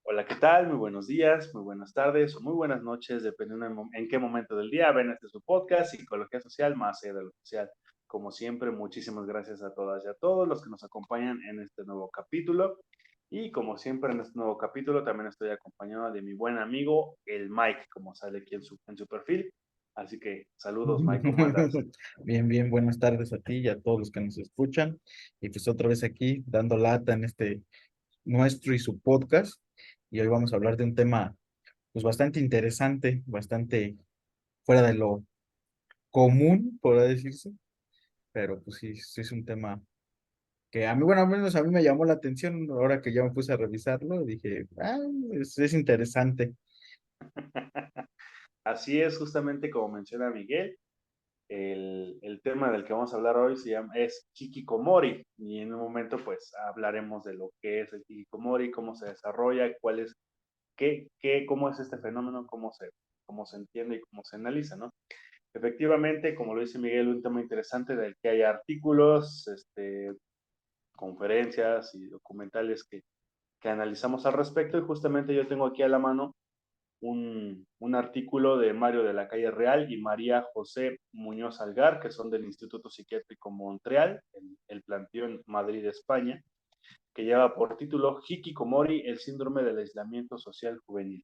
Hola, ¿qué tal? Muy buenos días, muy buenas tardes o muy buenas noches, dependiendo en qué momento del día ven este su podcast, Psicología Social más allá de lo social. Como siempre, muchísimas gracias a todas y a todos los que nos acompañan en este nuevo capítulo. Y como siempre en este nuevo capítulo también estoy acompañado de mi buen amigo, el Mike, como sale aquí en su perfil. Así que saludos, Mike, ¿cómo andas? Bien, bien, buenas tardes a ti y a todos los que nos escuchan. Y pues otra vez aquí dando lata en este nuestro y su podcast. Y hoy vamos a hablar de un tema pues bastante interesante, bastante fuera de lo común, podría decirse. Pero pues sí, sí es un tema que a mí, bueno, al menos a mí me llamó la atención ahora que ya me puse a revisarlo. Dije, es interesante. Así es, justamente como menciona Miguel. El tema del que vamos a hablar hoy es hikikomori y en un momento pues hablaremos de lo que es el hikikomori, cómo se desarrolla, cómo es este fenómeno, cómo se entiende y cómo se analiza, ¿no? Efectivamente, como lo dice Miguel, un tema interesante del que hay artículos, conferencias y documentales que analizamos al respecto y justamente yo tengo aquí a la mano un artículo de Mario de la Calle Real y María José Muñoz Algar, que son del Instituto Psiquiátrico Montreal, el Planteón Madrid, España, que lleva por título Hikikomori, el síndrome del aislamiento social juvenil.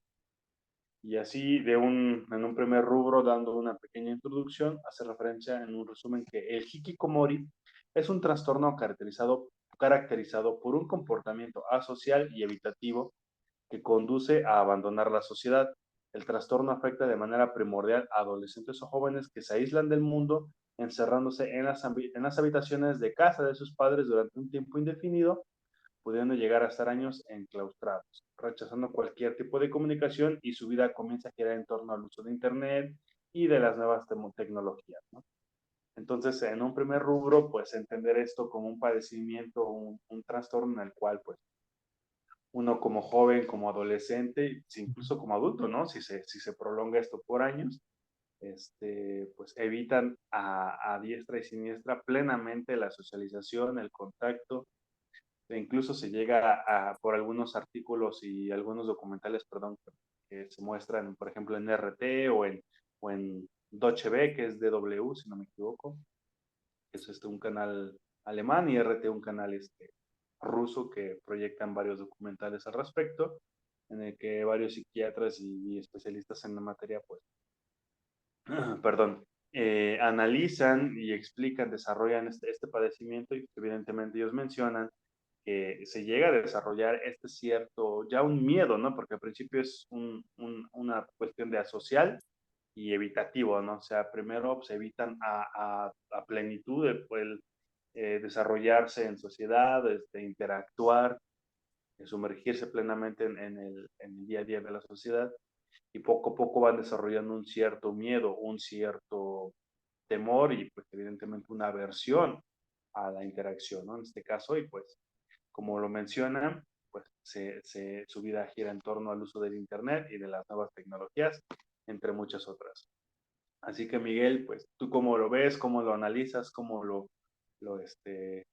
Y así, en un primer rubro, dando una pequeña introducción, hace referencia en un resumen que el hikikomori es un trastorno caracterizado por un comportamiento asocial y evitativo que conduce a abandonar la sociedad. El trastorno afecta de manera primordial a adolescentes o jóvenes que se aíslan del mundo, encerrándose en las habitaciones de casa de sus padres durante un tiempo indefinido, pudiendo llegar a estar años enclaustrados, rechazando cualquier tipo de comunicación y su vida comienza a girar en torno al uso de Internet y de las nuevas tecnologías, ¿no? Entonces, en un primer rubro, pues entender esto como un padecimiento, un trastorno en el cual, pues, uno como joven, como adolescente, incluso como adulto, ¿no? Si se prolonga esto por años, pues evitan a diestra y siniestra plenamente la socialización, el contacto, e incluso se llega por algunos artículos y algunos documentales, perdón, que se muestran, por ejemplo, en RT o en Deutsche Welle, que es DW, si no me equivoco, que es un canal alemán, y RT un canal ruso que proyectan varios documentales al respecto, en el que varios psiquiatras y especialistas en la materia, pues, perdón, analizan y explican, desarrollan este padecimiento y evidentemente ellos mencionan que se llega a desarrollar este cierto, ya un miedo, ¿no? Porque al principio es una cuestión de asocial y evitativo, ¿no? O sea, primero se evitan a plenitud desarrollarse en sociedad, interactuar, sumergirse plenamente en el día a día de la sociedad y poco a poco van desarrollando un cierto miedo, un cierto temor y pues evidentemente una aversión a la interacción, ¿no? En este caso, y pues como lo mencionan, pues su vida gira en torno al uso del Internet y de las nuevas tecnologías, entre muchas otras. Así que Miguel, pues tú cómo lo ves, cómo lo analizas, cómo lo, este,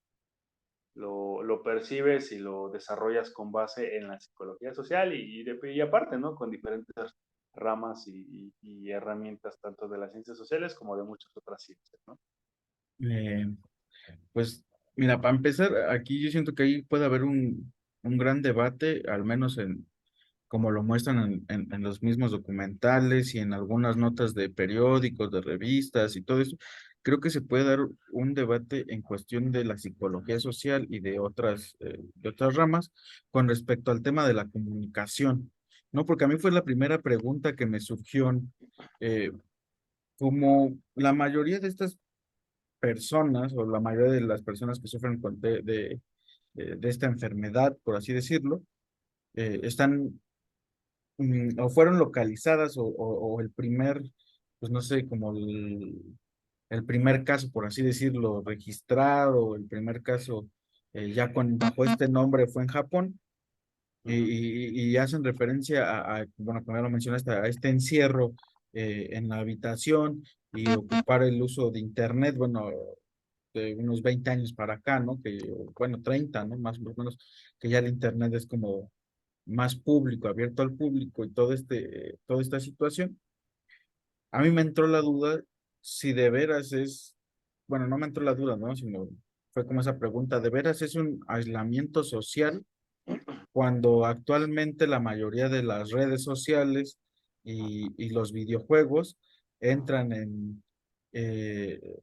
lo percibes y lo desarrollas con base en la psicología social y aparte, ¿no? Con diferentes ramas y herramientas tanto de las ciencias sociales como de muchas otras ciencias, ¿no? Eh, Pues mira, para empezar, aquí yo siento que ahí puede haber un gran debate, al menos como lo muestran en los mismos documentales y en algunas notas de periódicos, de revistas y todo eso. Creo que se puede dar un debate en cuestión de la psicología social y de otras ramas con respecto al tema de la comunicación, ¿no? Porque a mí fue la primera pregunta que me surgió, eh, como la mayoría de estas personas o la mayoría de las personas que sufren de esta enfermedad, por así decirlo, están o fueron localizadas o el primer, pues no sé, como el primer caso, por así decirlo, registrado, el primer caso ya bajo este nombre fue en Japón. Y, Uh -huh. y hacen referencia bueno, como ya lo mencionaste, a este encierro en la habitación y ocupar el uso de Internet, bueno, de unos 20 años para acá, ¿no? Que, bueno, 30, ¿no? Más o menos, que ya el Internet es como más público, abierto al público y toda esta situación, a mí me entró la duda si de veras es, bueno, no me entró la duda, ¿no? Sino fue como esa pregunta, ¿de veras es un aislamiento social cuando actualmente la mayoría de las redes sociales y los videojuegos entran en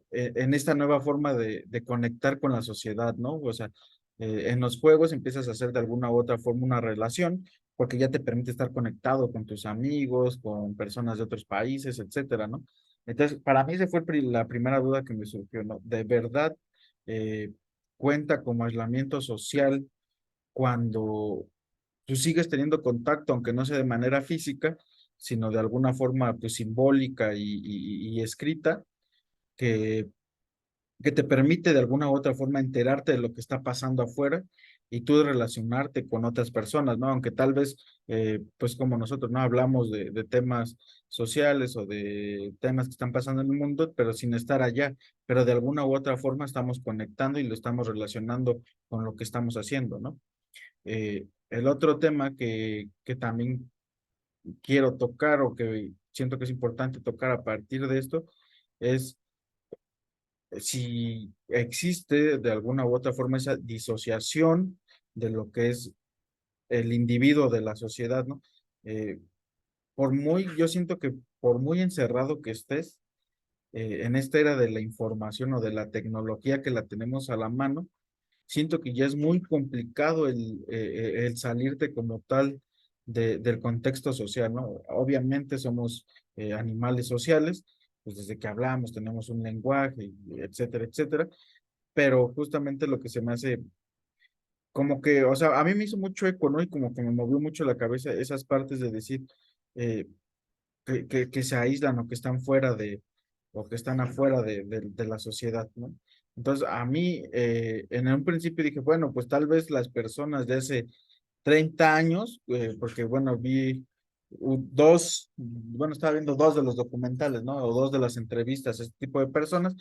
esta nueva forma de conectar con la sociedad, ¿no? O sea, en los juegos empiezas a hacer de alguna u otra forma una relación porque ya te permite estar conectado con tus amigos, con personas de otros países, etcétera, ¿no? Entonces, para mí esa fue la primera duda que me surgió, ¿no? ¿De verdad eh, cuenta como aislamiento social cuando tú sigues teniendo contacto, aunque no sea de manera física, sino de alguna forma pues, simbólica y escrita, que, que te permite de alguna u otra forma enterarte de lo que está pasando afuera y tú relacionarte con otras personas, ¿no? Aunque tal vez, pues como nosotros, ¿no? Hablamos de temas sociales o de temas que están pasando en el mundo, pero sin estar allá, pero de alguna u otra forma estamos conectando y lo estamos relacionando con lo que estamos haciendo, ¿no? El otro tema que también quiero tocar o que siento que es importante tocar a partir de esto es si existe de alguna u otra forma esa disociación de lo que es el individuo de la sociedad, ¿no? Eh, yo siento que por muy encerrado que estés en esta era de la información o de la tecnología que la tenemos a la mano, siento que ya es muy complicado el salirte como tal del contexto social, ¿no? Obviamente somos animales sociales, pues desde que hablamos tenemos un lenguaje, etcétera, etcétera, pero justamente lo que se me hace como que, o sea, a mí me hizo mucho eco, ¿no? Y como que me movió mucho la cabeza esas partes de decir eh, que se aíslan o que están fuera o que están afuera de la sociedad, ¿no? Entonces, a mí, en un principio dije, bueno, pues tal vez las personas de hace 30 años, porque bueno, vi bueno, estaba viendo dos de los documentales, ¿no? O dos de las entrevistas a este tipo de personas,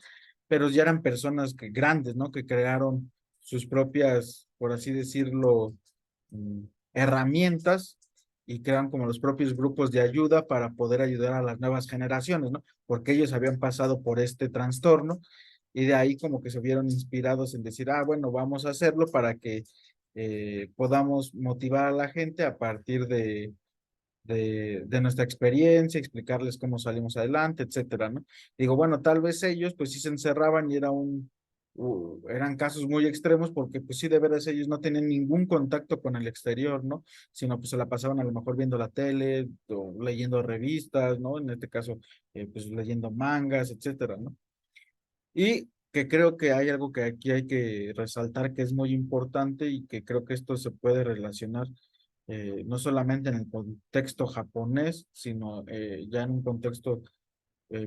pero ya eran personas grandes, ¿no? Que crearon sus propias, por así decirlo, herramientas y crearon como los propios grupos de ayuda para poder ayudar a las nuevas generaciones, ¿no? Porque ellos habían pasado por este trastorno y de ahí como que se vieron inspirados en decir, ah, bueno, vamos a hacerlo para que podamos motivar a la gente a partir de nuestra experiencia, explicarles cómo salimos adelante, etcétera, ¿no? Digo, bueno, tal vez ellos pues sí se encerraban y eran casos muy extremos porque pues sí, de veras ellos no tenían ningún contacto con el exterior, ¿no? Sino pues se la pasaban a lo mejor viendo la tele o leyendo revistas, ¿no? En este caso, pues leyendo mangas, etcétera, ¿no? Y que creo que hay algo que aquí hay que resaltar que es muy importante y que creo que esto se puede relacionar no solamente en el contexto japonés, sino ya en un contexto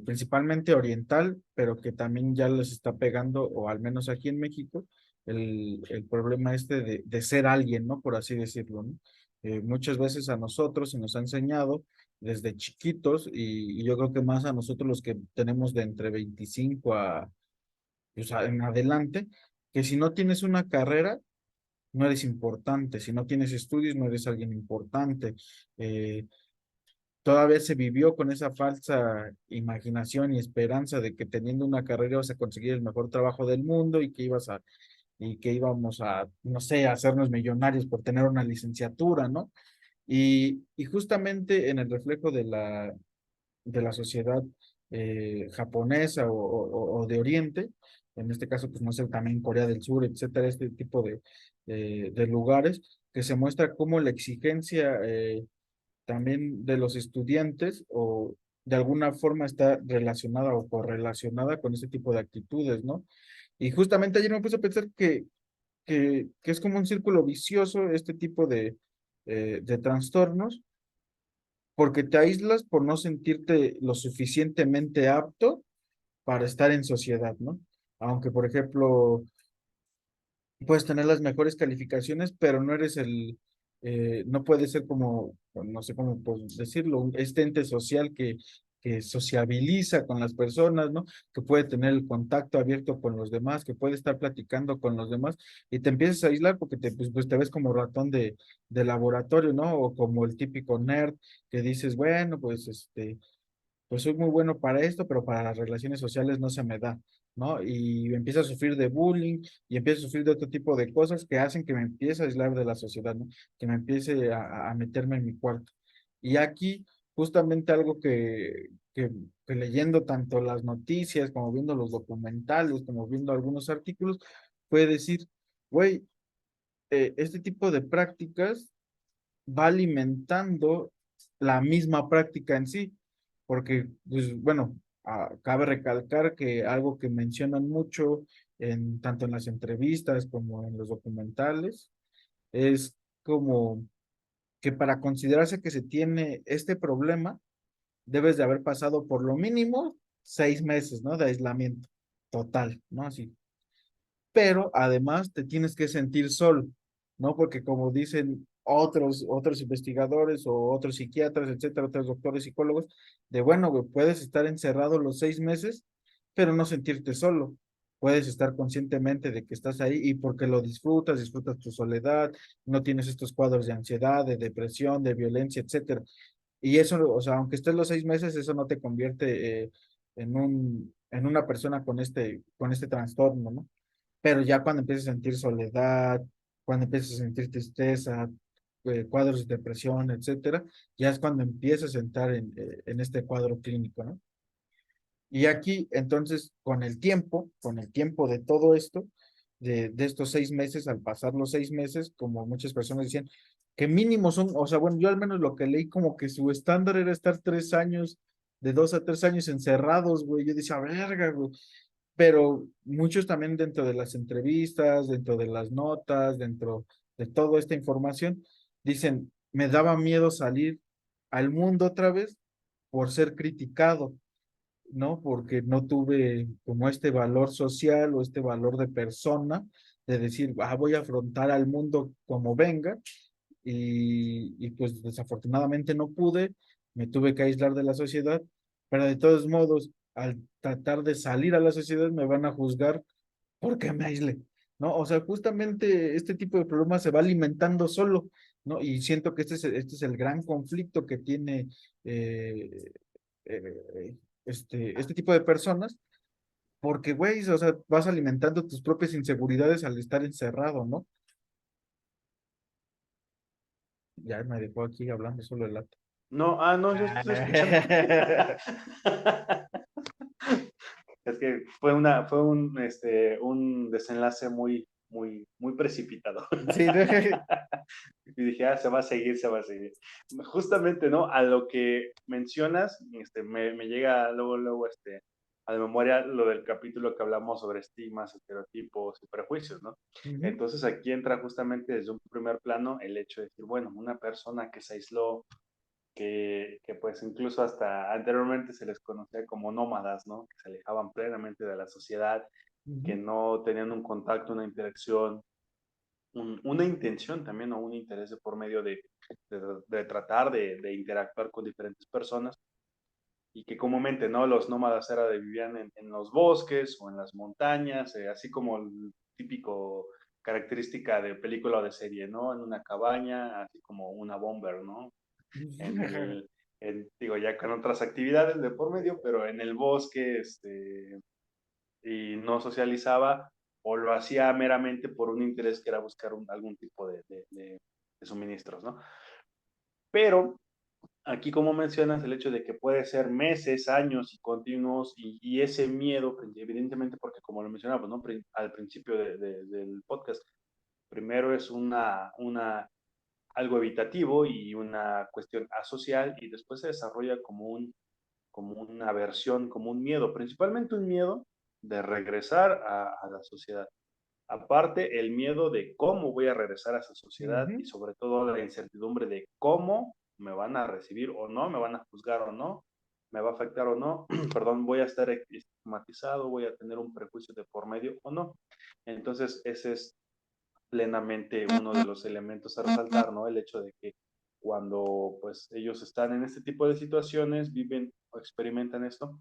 principalmente oriental, pero que también ya les está pegando, o al menos aquí en México, el problema este de ser alguien, ¿no? Por así decirlo, ¿no? Muchas veces a nosotros se nos ha enseñado desde chiquitos y yo creo que más a nosotros los que tenemos de entre 25 pues, en adelante, que si no tienes una carrera, no eres importante, si no tienes estudios, no eres alguien importante. Eh, Todavía se vivió con esa falsa imaginación y esperanza de que teniendo una carrera ibas a conseguir el mejor trabajo del mundo y que íbamos a, no sé, a hacernos millonarios por tener una licenciatura, ¿no? Y justamente en el reflejo de la sociedad japonesa o de Oriente, en este caso, pues no sé, también Corea del Sur, etcétera, este tipo de lugares, que se muestra cómo la exigencia también de los estudiantes o de alguna forma está relacionada o correlacionada con este tipo de actitudes, ¿no? Y justamente ayer me puse a pensar que es como un círculo vicioso este tipo de trastornos porque te aíslas por no sentirte lo suficientemente apto para estar en sociedad, ¿no? Aunque, por ejemplo, puedes tener las mejores calificaciones, pero no eres no puedes ser como, no sé cómo pues, decirlo, este ente social que sociabiliza con las personas, ¿no? Que puede tener el contacto abierto con los demás, que puede estar platicando con los demás y te empiezas a aislar porque pues te ves como ratón de laboratorio, ¿no? O como el típico nerd que dices, bueno, pues pues soy muy bueno para esto, pero para las relaciones sociales no se me da, ¿no? Y empiezo a sufrir de bullying y empiezo a sufrir de otro tipo de cosas que hacen que me empiece a aislar de la sociedad, ¿no? Que me empiece a meterme en mi cuarto. Y aquí, justamente algo que leyendo tanto las noticias, como viendo los documentales, como viendo algunos artículos, puede decir, güey, este tipo de prácticas va alimentando la misma práctica en sí, porque, pues bueno, cabe recalcar que algo que mencionan mucho tanto en las entrevistas como en los documentales es como que para considerarse que se tiene este problema, debes de haber pasado por lo mínimo 6 meses, ¿no? De aislamiento total, ¿no? Así, pero además te tienes que sentir solo, ¿no? Porque como dicen otros investigadores o otros psiquiatras, etcétera, otros doctores psicólogos, de bueno, güey, puedes estar encerrado los 6 meses, pero no sentirte solo. Puedes estar conscientemente de que estás ahí y porque lo disfrutas, disfrutas tu soledad, no tienes estos cuadros de ansiedad, de depresión, de violencia, etcétera. Y eso, o sea, aunque estés los 6 meses, eso no te convierte en una persona con este trastorno, ¿no? Pero ya cuando empiezas a sentir soledad, cuando empiezas a sentir tristeza, cuadros de depresión, etcétera, ya es cuando empiezas a entrar en este cuadro clínico, ¿no? Y aquí, entonces, con el tiempo de todo esto, de estos 6 meses, al pasar los 6 meses, como muchas personas decían, que mínimo son, o sea, bueno, yo al menos lo que leí como que su estándar era estar 3 años, de 2 a 3 años encerrados, güey. Yo decía, verga, güey. Pero muchos también dentro de las entrevistas, dentro de las notas, dentro de toda esta información, dicen, me daba miedo salir al mundo otra vez por ser criticado, ¿no? Porque no tuve como este valor social o este valor de persona de decir, voy a afrontar al mundo como venga y pues desafortunadamente no pude, me tuve que aislar de la sociedad, pero de todos modos, al tratar de salir a la sociedad me van a juzgar porque me aislé, ¿no? O sea, justamente este tipo de problemas se va alimentando solo, ¿no? Y siento que este es el gran conflicto que tiene eh, este tipo de personas, porque, güey, o sea, vas alimentando tus propias inseguridades al estar encerrado, ¿no? Ya me dejó aquí hablando solo el lato. No, no, yo estoy escuchando. Es que fue un desenlace muy precipitado. Sí, ¿no? Y dije, se va a seguir, se va a seguir. Justamente, ¿no? A lo que mencionas, me llega luego, a la memoria lo del capítulo que hablamos sobre estigmas, estereotipos y prejuicios, ¿no? Ujú, Entonces aquí entra justamente desde un primer plano el hecho de decir, bueno, una persona que se aisló, que pues incluso hasta anteriormente se les conocía como nómadas, ¿no? Que se alejaban plenamente de la sociedad, que ujú, no tenían un contacto, una interacción, una intención también o un interés de por medio de tratar de interactuar con diferentes personas y que comúnmente, ¿no? Los nómadas vivían en los bosques o en las montañas, así como el típico característica de película o de serie, ¿no? En una cabaña, así como una bomber, ¿no? En el, digo, ya con otras actividades de por medio, pero en el bosque, y no socializaba o lo hacía meramente por un interés que era buscar algún tipo de suministros, ¿no? Pero aquí, como mencionas, el hecho de que puede ser meses, años y continuos y ese miedo, evidentemente, porque como lo mencionamos, ¿no? Al principio del podcast, primero es algo evitativo y una cuestión asocial y después se desarrolla como una aversión, como un miedo, principalmente un miedo de regresar a la sociedad. Aparte, el miedo de cómo voy a regresar a esa sociedad y ujú. sobre todo la incertidumbre de cómo me van a recibir o no, me van a juzgar o no, me va a afectar o no, perdón, voy a estar estigmatizado, voy a tener un prejuicio de por medio o no. Entonces, ese es plenamente uno de los elementos a resaltar, ¿no? El hecho de que cuando pues ellos están en este tipo de situaciones, viven o experimentan esto,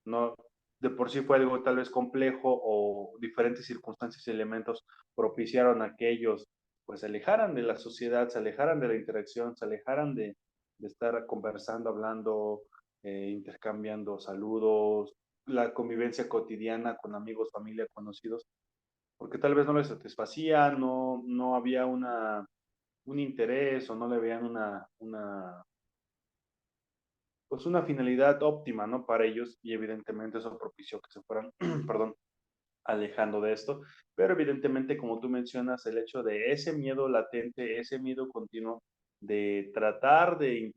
no de por sí fue algo tal vez complejo o diferentes circunstancias y elementos propiciaron a que ellos pues se alejaran de la sociedad, se alejaran de la interacción, se alejaran de estar conversando, hablando, intercambiando saludos, la convivencia cotidiana con amigos, familia, conocidos, porque tal vez no les satisfacía, no había un interés o no le veían pues una finalidad óptima, ¿no? Para ellos y evidentemente eso propició que se fueran, perdón, alejando de esto, pero evidentemente como tú mencionas, el hecho de ese miedo latente, ese miedo continuo de tratar de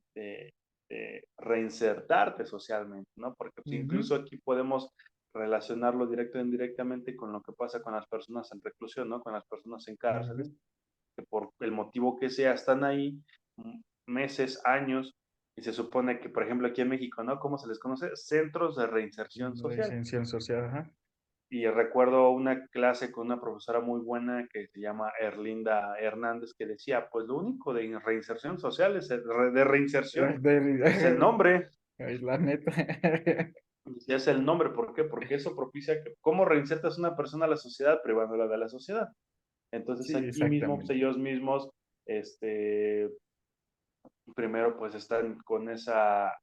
reinsertarte socialmente, ¿no? Porque pues, Ujú. incluso aquí podemos relacionarlo directo e indirectamente con lo que pasa con las personas en reclusión, ¿no? Con las personas en cárceles, Ujú. que por el motivo que sea están ahí meses, años, y se supone que, por ejemplo, aquí en México, ¿no? ¿Cómo se les conoce? Centros de reinserción social. Reinserción social, ajá. Y recuerdo una clase con una profesora muy buena que se llama Erlinda Hernández que decía, pues lo único de reinserción social de reinserción es el nombre, Ay, la neta. es el nombre, ¿por qué? Porque eso propicia que, ¿cómo reinsertas a una persona a la sociedad privándola de la sociedad? Entonces Sí, aquí mismo, pues exactamente. ellos mismos, primero pues están con esa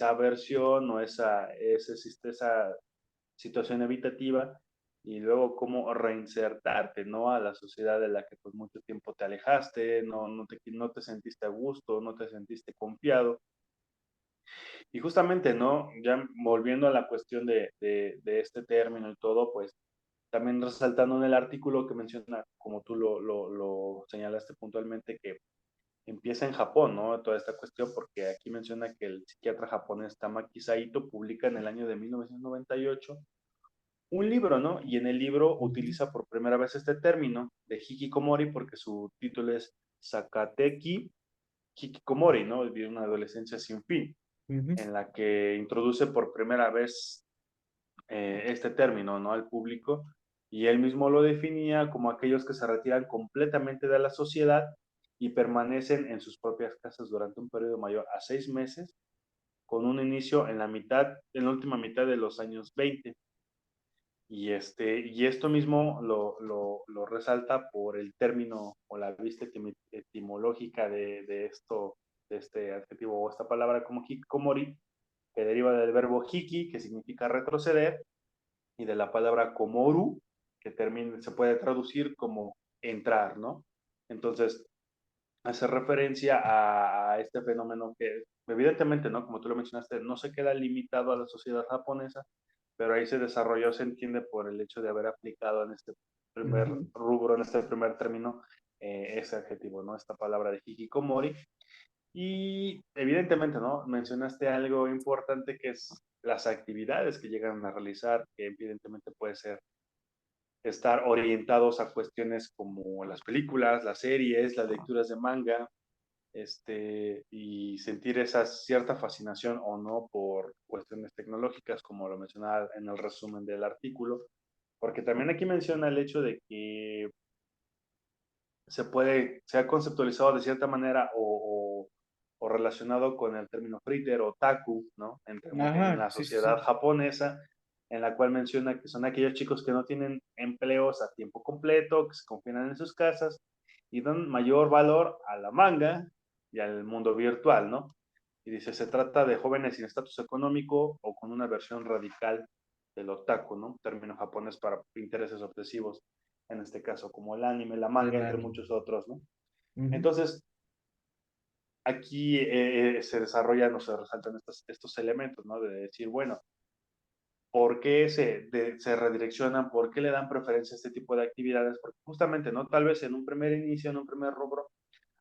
aversión o esa situación evitativa y luego cómo reinsertarte, ¿no? A la sociedad de la que pues mucho tiempo te alejaste, no te sentiste a gusto, no te sentiste confiado. Y justamente, ¿no? Ya volviendo a la cuestión de este término y todo, pues también resaltando en el artículo que menciona, como tú lo señalaste puntualmente, que empieza en Japón, ¿no? Toda esta cuestión, porque aquí menciona que el psiquiatra japonés Tamaki Saito publica en el año de 1998 un libro, ¿no? Y en el libro Ujú. utiliza por primera vez este término de hikikomori porque su título es Sakateki Hikikomori, ¿no? Vivir una adolescencia sin fin, Ujú. en la que introduce por primera vez este término, ¿no? Al público y él mismo lo definía como aquellos que se retiran completamente de la sociedad y permanecen en sus propias casas durante un periodo mayor a 6 meses, con un inicio en la última mitad de los años 20. Y esto mismo lo resalta por el término o la vista etimológica de este adjetivo o esta palabra como hikikomori, que deriva del verbo hiki, que significa retroceder, y de la palabra komoru, que se puede traducir como entrar, ¿no? Entonces, hace referencia a este fenómeno que evidentemente, ¿no? Como tú lo mencionaste, no se queda limitado a la sociedad japonesa, pero ahí se desarrolló, se entiende por el hecho de haber aplicado en este primer Ujú. rubro, en este primer término, ese adjetivo, ¿no? Esta palabra de hikikomori. Y evidentemente, ¿no? Mencionaste algo importante que es las actividades que llegan a realizar, que evidentemente puede ser estar orientados a cuestiones como las películas, las series, las lecturas de manga, y sentir esa cierta fascinación o no por cuestiones tecnológicas, como lo mencionaba en el resumen del artículo, porque también aquí menciona el hecho de que se ha conceptualizado de cierta manera o relacionado con el término fritter o otaku, ¿no? En Ajá, la sí, sí, sociedad sí. japonesa, en la cual menciona que son aquellos chicos que no tienen empleos a tiempo completo, que se confinan en sus casas y dan mayor valor a la manga y al mundo virtual, ¿no? Y dice, se trata de jóvenes sin estatus económico o con una versión radical del otaku, ¿no? Término japonés para intereses obsesivos, en este caso, como el anime, la manga, El entre anime. muchos otros, ¿no? Ujú. Entonces, aquí se desarrollan o se resaltan estos elementos, ¿no? De decir, bueno, ¿por qué se redireccionan? ¿Por qué le dan preferencia a este tipo de actividades? Porque justamente, ¿no? Tal vez en un primer inicio, en un primer rubro,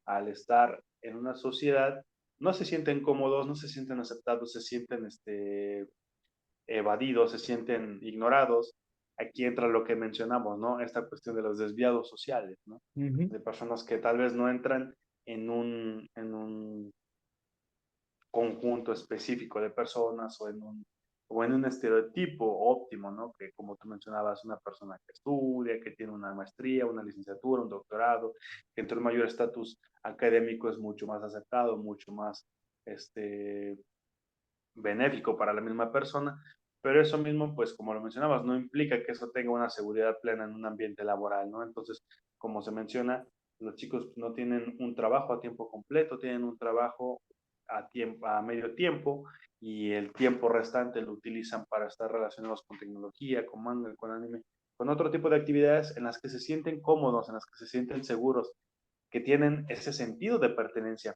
al estar en una sociedad, no se sienten cómodos, no se sienten aceptados, se sienten evadidos, se sienten ignorados. Aquí entra lo que mencionamos, ¿no? Esta cuestión de los desviados sociales, ¿no? Ujú. De personas que tal vez no entran en un conjunto específico de personas o o en un estereotipo óptimo, ¿no? Que como tú mencionabas, una persona que estudia, que tiene una maestría, una licenciatura, un doctorado, que entre un mayor estatus académico es mucho más aceptado, mucho más este, benéfico para la misma persona, pero eso mismo, pues como lo mencionabas, no implica que eso tenga una seguridad plena en un ambiente laboral, ¿no? Entonces, como se menciona, los chicos no tienen un trabajo a tiempo completo, tienen un trabajo a medio tiempo y el tiempo restante lo utilizan para estar relacionados con tecnología, con manga, con anime, con otro tipo de actividades en las que se sienten cómodos, en las que se sienten seguros, que tienen ese sentido de pertenencia,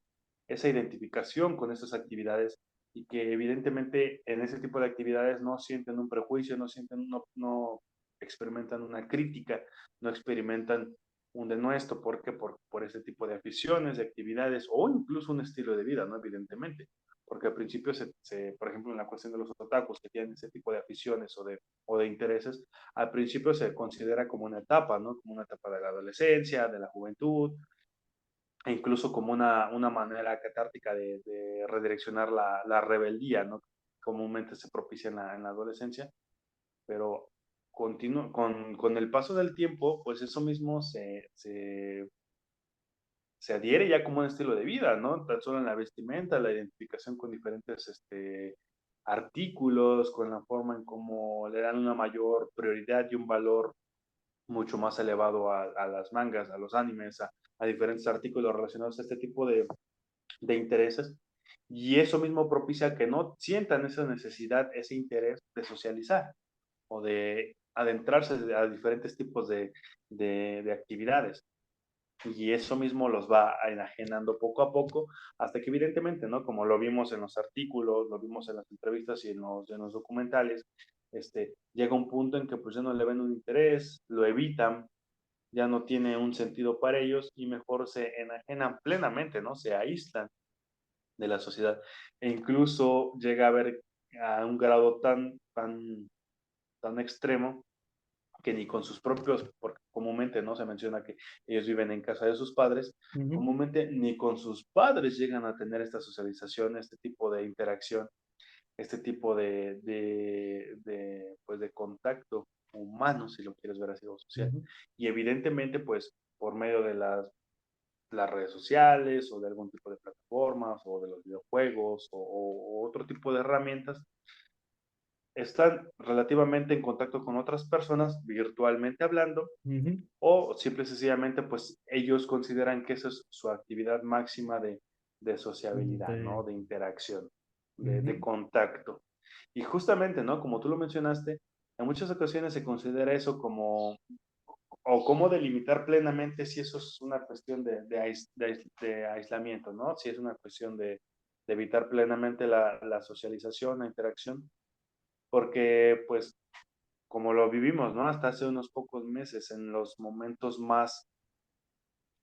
esa identificación con esas actividades y que evidentemente en ese tipo de actividades no sienten un prejuicio, no experimentan una crítica, no experimentan un denuesto, ¿por qué? Por ese tipo de aficiones, de actividades o incluso un estilo de vida, ¿no? Evidentemente, porque al principio, por ejemplo, en la cuestión de los otakus que tienen ese tipo de aficiones o de intereses, al principio se considera como una etapa, ¿no? Como una etapa de la adolescencia, de la juventud, e incluso como una manera catártica de redireccionar la rebeldía, ¿no? Comúnmente se propicia en la adolescencia, pero con el paso del tiempo, pues eso mismo se adhiere ya como un estilo de vida, ¿no? Tan solo en la vestimenta, la identificación con diferentes artículos, con la forma en cómo le dan una mayor prioridad y un valor mucho más elevado a las mangas, a los animes, a diferentes artículos relacionados a este tipo de intereses. Y eso mismo propicia que no sientan esa necesidad, ese interés de socializar o de adentrarse a diferentes tipos de actividades. Y eso mismo los va enajenando poco a poco, hasta que evidentemente, ¿no? Como lo vimos en los artículos, lo vimos en las entrevistas y en los documentales, llega un punto en que pues ya no le ven un interés, lo evitan, ya no tiene un sentido para ellos y mejor se enajenan plenamente, ¿no? Se aíslan de la sociedad. E incluso llega a ver a un grado tan extremo que ni con sus propios, porque comúnmente no se menciona que ellos viven en casa de sus padres, Ujú, comúnmente ni con sus padres llegan a tener esta socialización, este tipo de interacción, este tipo pues de contacto humano, si lo quieres ver así, o social. ujú, Y evidentemente, pues por medio de las redes sociales o de algún tipo de plataformas o de los videojuegos o otro tipo de herramientas, están relativamente en contacto con otras personas virtualmente hablando ujú. o simple y sencillamente pues ellos consideran que esa es su actividad máxima de sociabilidad, ¿no? De, De interacción, de ujú, contacto. Y justamente, ¿no? Como tú lo mencionaste, en muchas ocasiones se considera eso como o cómo delimitar plenamente si eso es una cuestión de aislamiento, ¿no? Si es una cuestión de evitar plenamente la socialización, la interacción, porque pues como lo vivimos, ¿no? Hasta hace unos pocos meses, en los momentos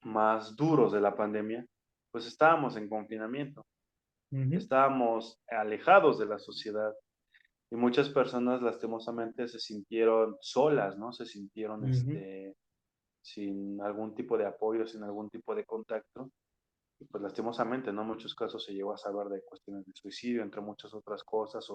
más duros de la pandemia, pues estábamos en confinamiento, ujú, estábamos alejados de la sociedad y muchas personas lastimosamente se sintieron solas, ¿no? Se sintieron ujú, sin algún tipo de apoyo, sin algún tipo de contacto. Y pues lastimosamente, ¿no? En muchos casos se llegó a saber de cuestiones de suicidio, entre muchas otras cosas,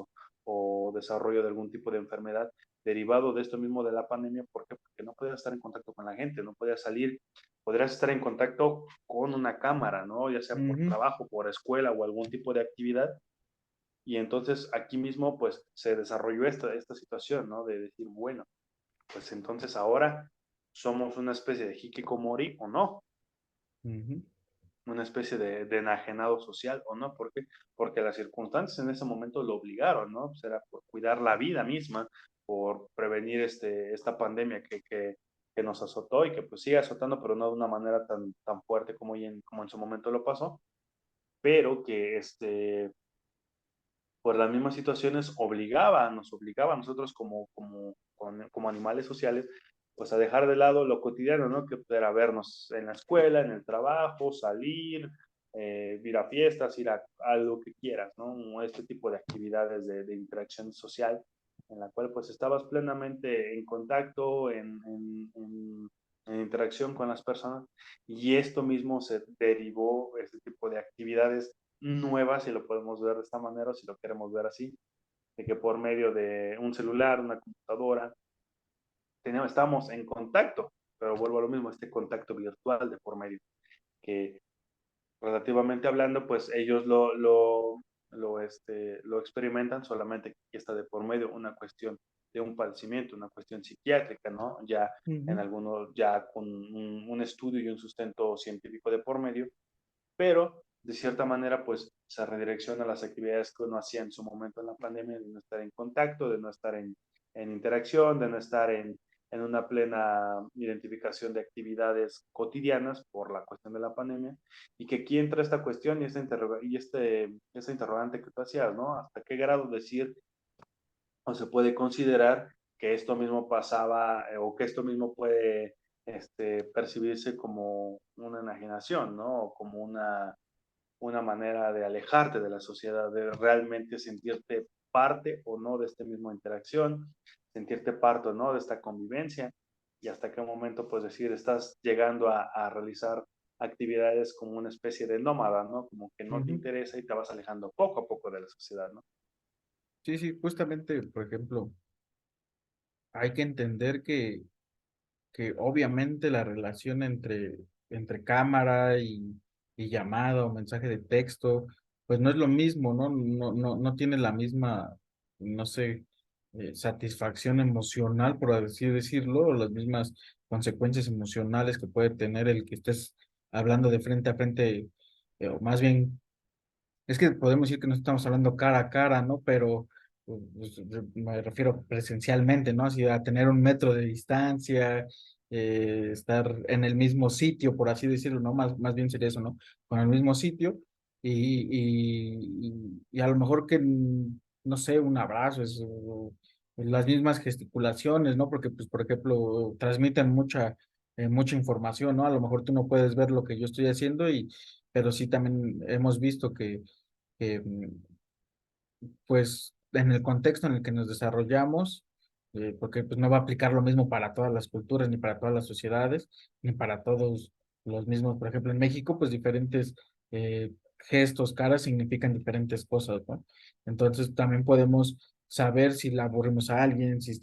o desarrollo de algún tipo de enfermedad derivado de esto mismo de la pandemia. ¿Por qué? Porque no podías estar en contacto con la gente, no podías salir, podrías estar en contacto con una cámara, ¿no? Ya sea por ujú, trabajo, por escuela o algún tipo de actividad. Y entonces aquí mismo pues se desarrolló esta situación, ¿no? De decir, bueno, pues entonces ahora somos una especie de hikikomori o no, ujú, una especie de enajenado social o no, ¿por qué? Porque las circunstancias en ese momento lo obligaron, ¿no? Pues era por cuidar la vida misma, por prevenir esta pandemia que nos azotó y que pues sigue azotando, pero no de una manera tan fuerte como en su momento lo pasó, pero que por las mismas situaciones nos obligaba a nosotros como animales sociales, pues a dejar de lado lo cotidiano, ¿no? Que era vernos en la escuela, en el trabajo, salir, ir a fiestas, a lo que quieras, ¿no? Este tipo de actividades de interacción social en la cual pues estabas plenamente en contacto, en interacción con las personas y esto mismo se derivó, este tipo de actividades nuevas, si lo podemos ver de esta manera o si lo queremos ver así, de que por medio de un celular, una computadora, estamos en contacto, pero vuelvo a lo mismo, este contacto virtual de por medio, que relativamente hablando, pues ellos lo experimentan, solamente que está de por medio una cuestión de un padecimiento, una cuestión psiquiátrica, ¿no? Ya en Ujú, algunos, ya con un estudio y un sustento científico de por medio, pero de cierta manera, pues se redirecciona las actividades que uno hacía en su momento en la pandemia, de no estar en contacto, de no estar en interacción, de no estar en una plena identificación de actividades cotidianas por la cuestión de la pandemia, y que aquí entra esta cuestión y esta interrogante que tú hacías, ¿no? ¿Hasta qué grado decir o se puede considerar que esto mismo pasaba o que esto mismo puede percibirse como una enajenación, ¿no? O como una manera de alejarte de la sociedad, de realmente sentirte parte o no de esta misma interacción, sentirte parte o no de esta convivencia, y hasta qué momento, pues decir, estás llegando a realizar actividades como una especie de nómada, ¿no? Como que no te ujú. interesa y te vas alejando poco a poco de la sociedad, ¿no? Sí, sí, justamente, por ejemplo, hay que entender que obviamente la relación entre cámara y llamada o mensaje de texto, pues no es lo mismo, ¿no? No tiene la misma, no sé, satisfacción emocional, por así decirlo, o las mismas consecuencias emocionales que puede tener el que estés hablando de frente a frente, o más bien es que podemos decir que no estamos hablando cara a cara, ¿no? Pero pues, me refiero presencialmente, ¿no? Así a tener 1 metro de distancia, estar en el mismo sitio, por así decirlo, ¿no? Más bien sería eso, ¿no? Con el mismo sitio y a lo mejor que, no sé, un abrazo, las mismas gesticulaciones, ¿no? Porque, pues, por ejemplo, transmiten mucha información, ¿no? A lo mejor tú no puedes ver lo que yo estoy haciendo pero sí también hemos visto que, pues en el contexto en el que nos desarrollamos, porque pues no va a aplicar lo mismo para todas las culturas, ni para todas las sociedades, ni para todos los mismos. Por ejemplo, en México, pues diferentes gestos, caras significan diferentes cosas, ¿no? Entonces también podemos saber si le aburrimos a alguien, si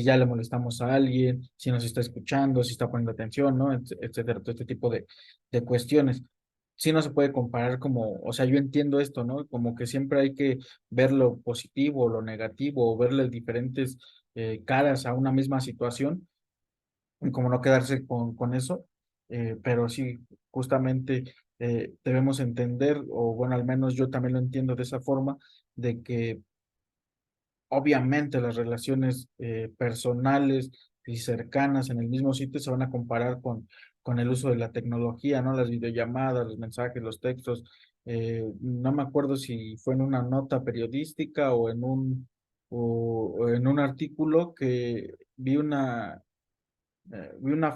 ya le molestamos a alguien, si nos está escuchando, si está poniendo atención, ¿no? Etcétera, todo este tipo de cuestiones sí no se puede comparar como, o sea, yo entiendo esto, ¿no? Como que siempre hay que ver lo positivo, lo negativo, o verle diferentes caras a una misma situación, y como no quedarse con eso, pero sí, justamente debemos entender, o bueno, al menos yo también lo entiendo de esa forma, de que obviamente las relaciones personales y cercanas en el mismo sitio se van a comparar con el uso de la tecnología, ¿no? Las videollamadas, los mensajes, los textos. No me acuerdo si fue en una nota periodística o en un artículo que vi una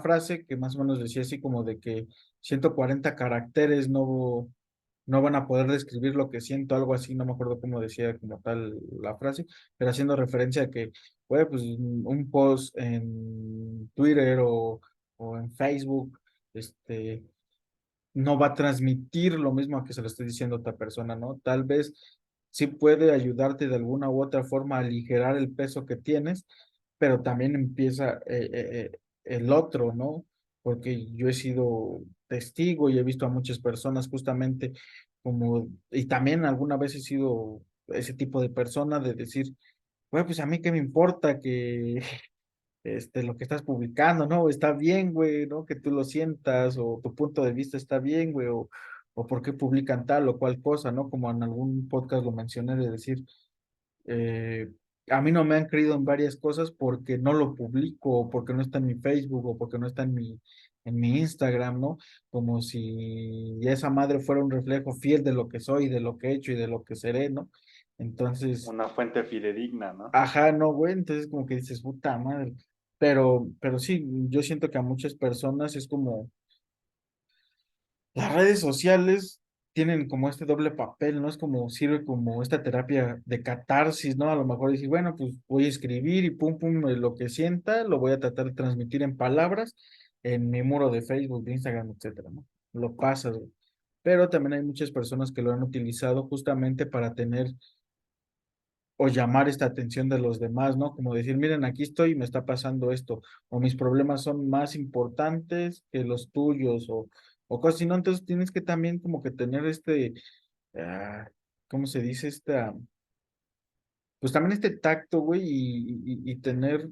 frase que más o menos decía así como de que 140 caracteres no van a poder describir lo que siento, algo así, no me acuerdo cómo decía como tal la frase, pero haciendo referencia a que, bueno, pues un post en Twitter o en Facebook, este, no va a transmitir lo mismo a que se lo esté diciendo a otra persona, ¿no? Tal vez sí puede ayudarte de alguna u otra forma a aligerar el peso que tienes, pero también empieza el otro, ¿no? Porque yo he sido testigo y he visto a muchas personas justamente y también alguna vez he sido ese tipo de persona de decir, bueno, pues a mí qué me importa que lo que estás publicando, ¿no? Está bien, güey, ¿no? Que tú lo sientas o tu punto de vista está bien, güey, o por qué publican tal o cual cosa, ¿no? Como en algún podcast lo mencioné de decir, eh, a mí no me han creído en varias cosas porque no lo publico, o porque no está en mi Facebook, o porque no está en mi Instagram, ¿no? Como si esa madre fuera un reflejo fiel de lo que soy, de lo que he hecho y de lo que seré, ¿no? Entonces, Una fuente fidedigna, ¿no? ajá, no, güey, entonces como que dices, puta madre. Pero sí, yo siento que a muchas personas es como, las redes sociales tienen como este doble papel, ¿no? Es como, sirve como esta terapia de catarsis, ¿no? A lo mejor decir, bueno, pues voy a escribir y pum, pum, lo que sienta, lo voy a tratar de transmitir en palabras en mi muro de Facebook, de Instagram, etcétera, ¿no? Lo pasas, güey. Pero también hay muchas personas que lo han utilizado justamente para tener o llamar esta atención de los demás, ¿no? Como decir, miren, aquí estoy y me está pasando esto, o mis problemas son más importantes que los tuyos, o cosas así, ¿no? Entonces tienes que también como que tener ah, ¿cómo se dice? Pues también este tacto, güey, y tener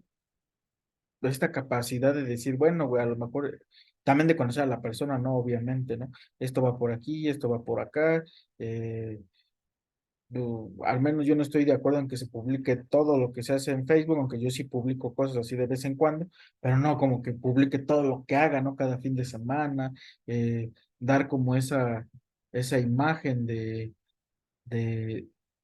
esta capacidad de decir, bueno, güey, a lo mejor también de conocer a la persona, ¿no? Obviamente, ¿no? Esto va por aquí, esto va por acá, eh, al menos yo no estoy de acuerdo en que se publique todo lo que se hace en Facebook, aunque yo sí publico cosas así de vez en cuando, pero no como que publique todo lo que haga, ¿no? Cada fin de semana, eh, dar como esa imagen de,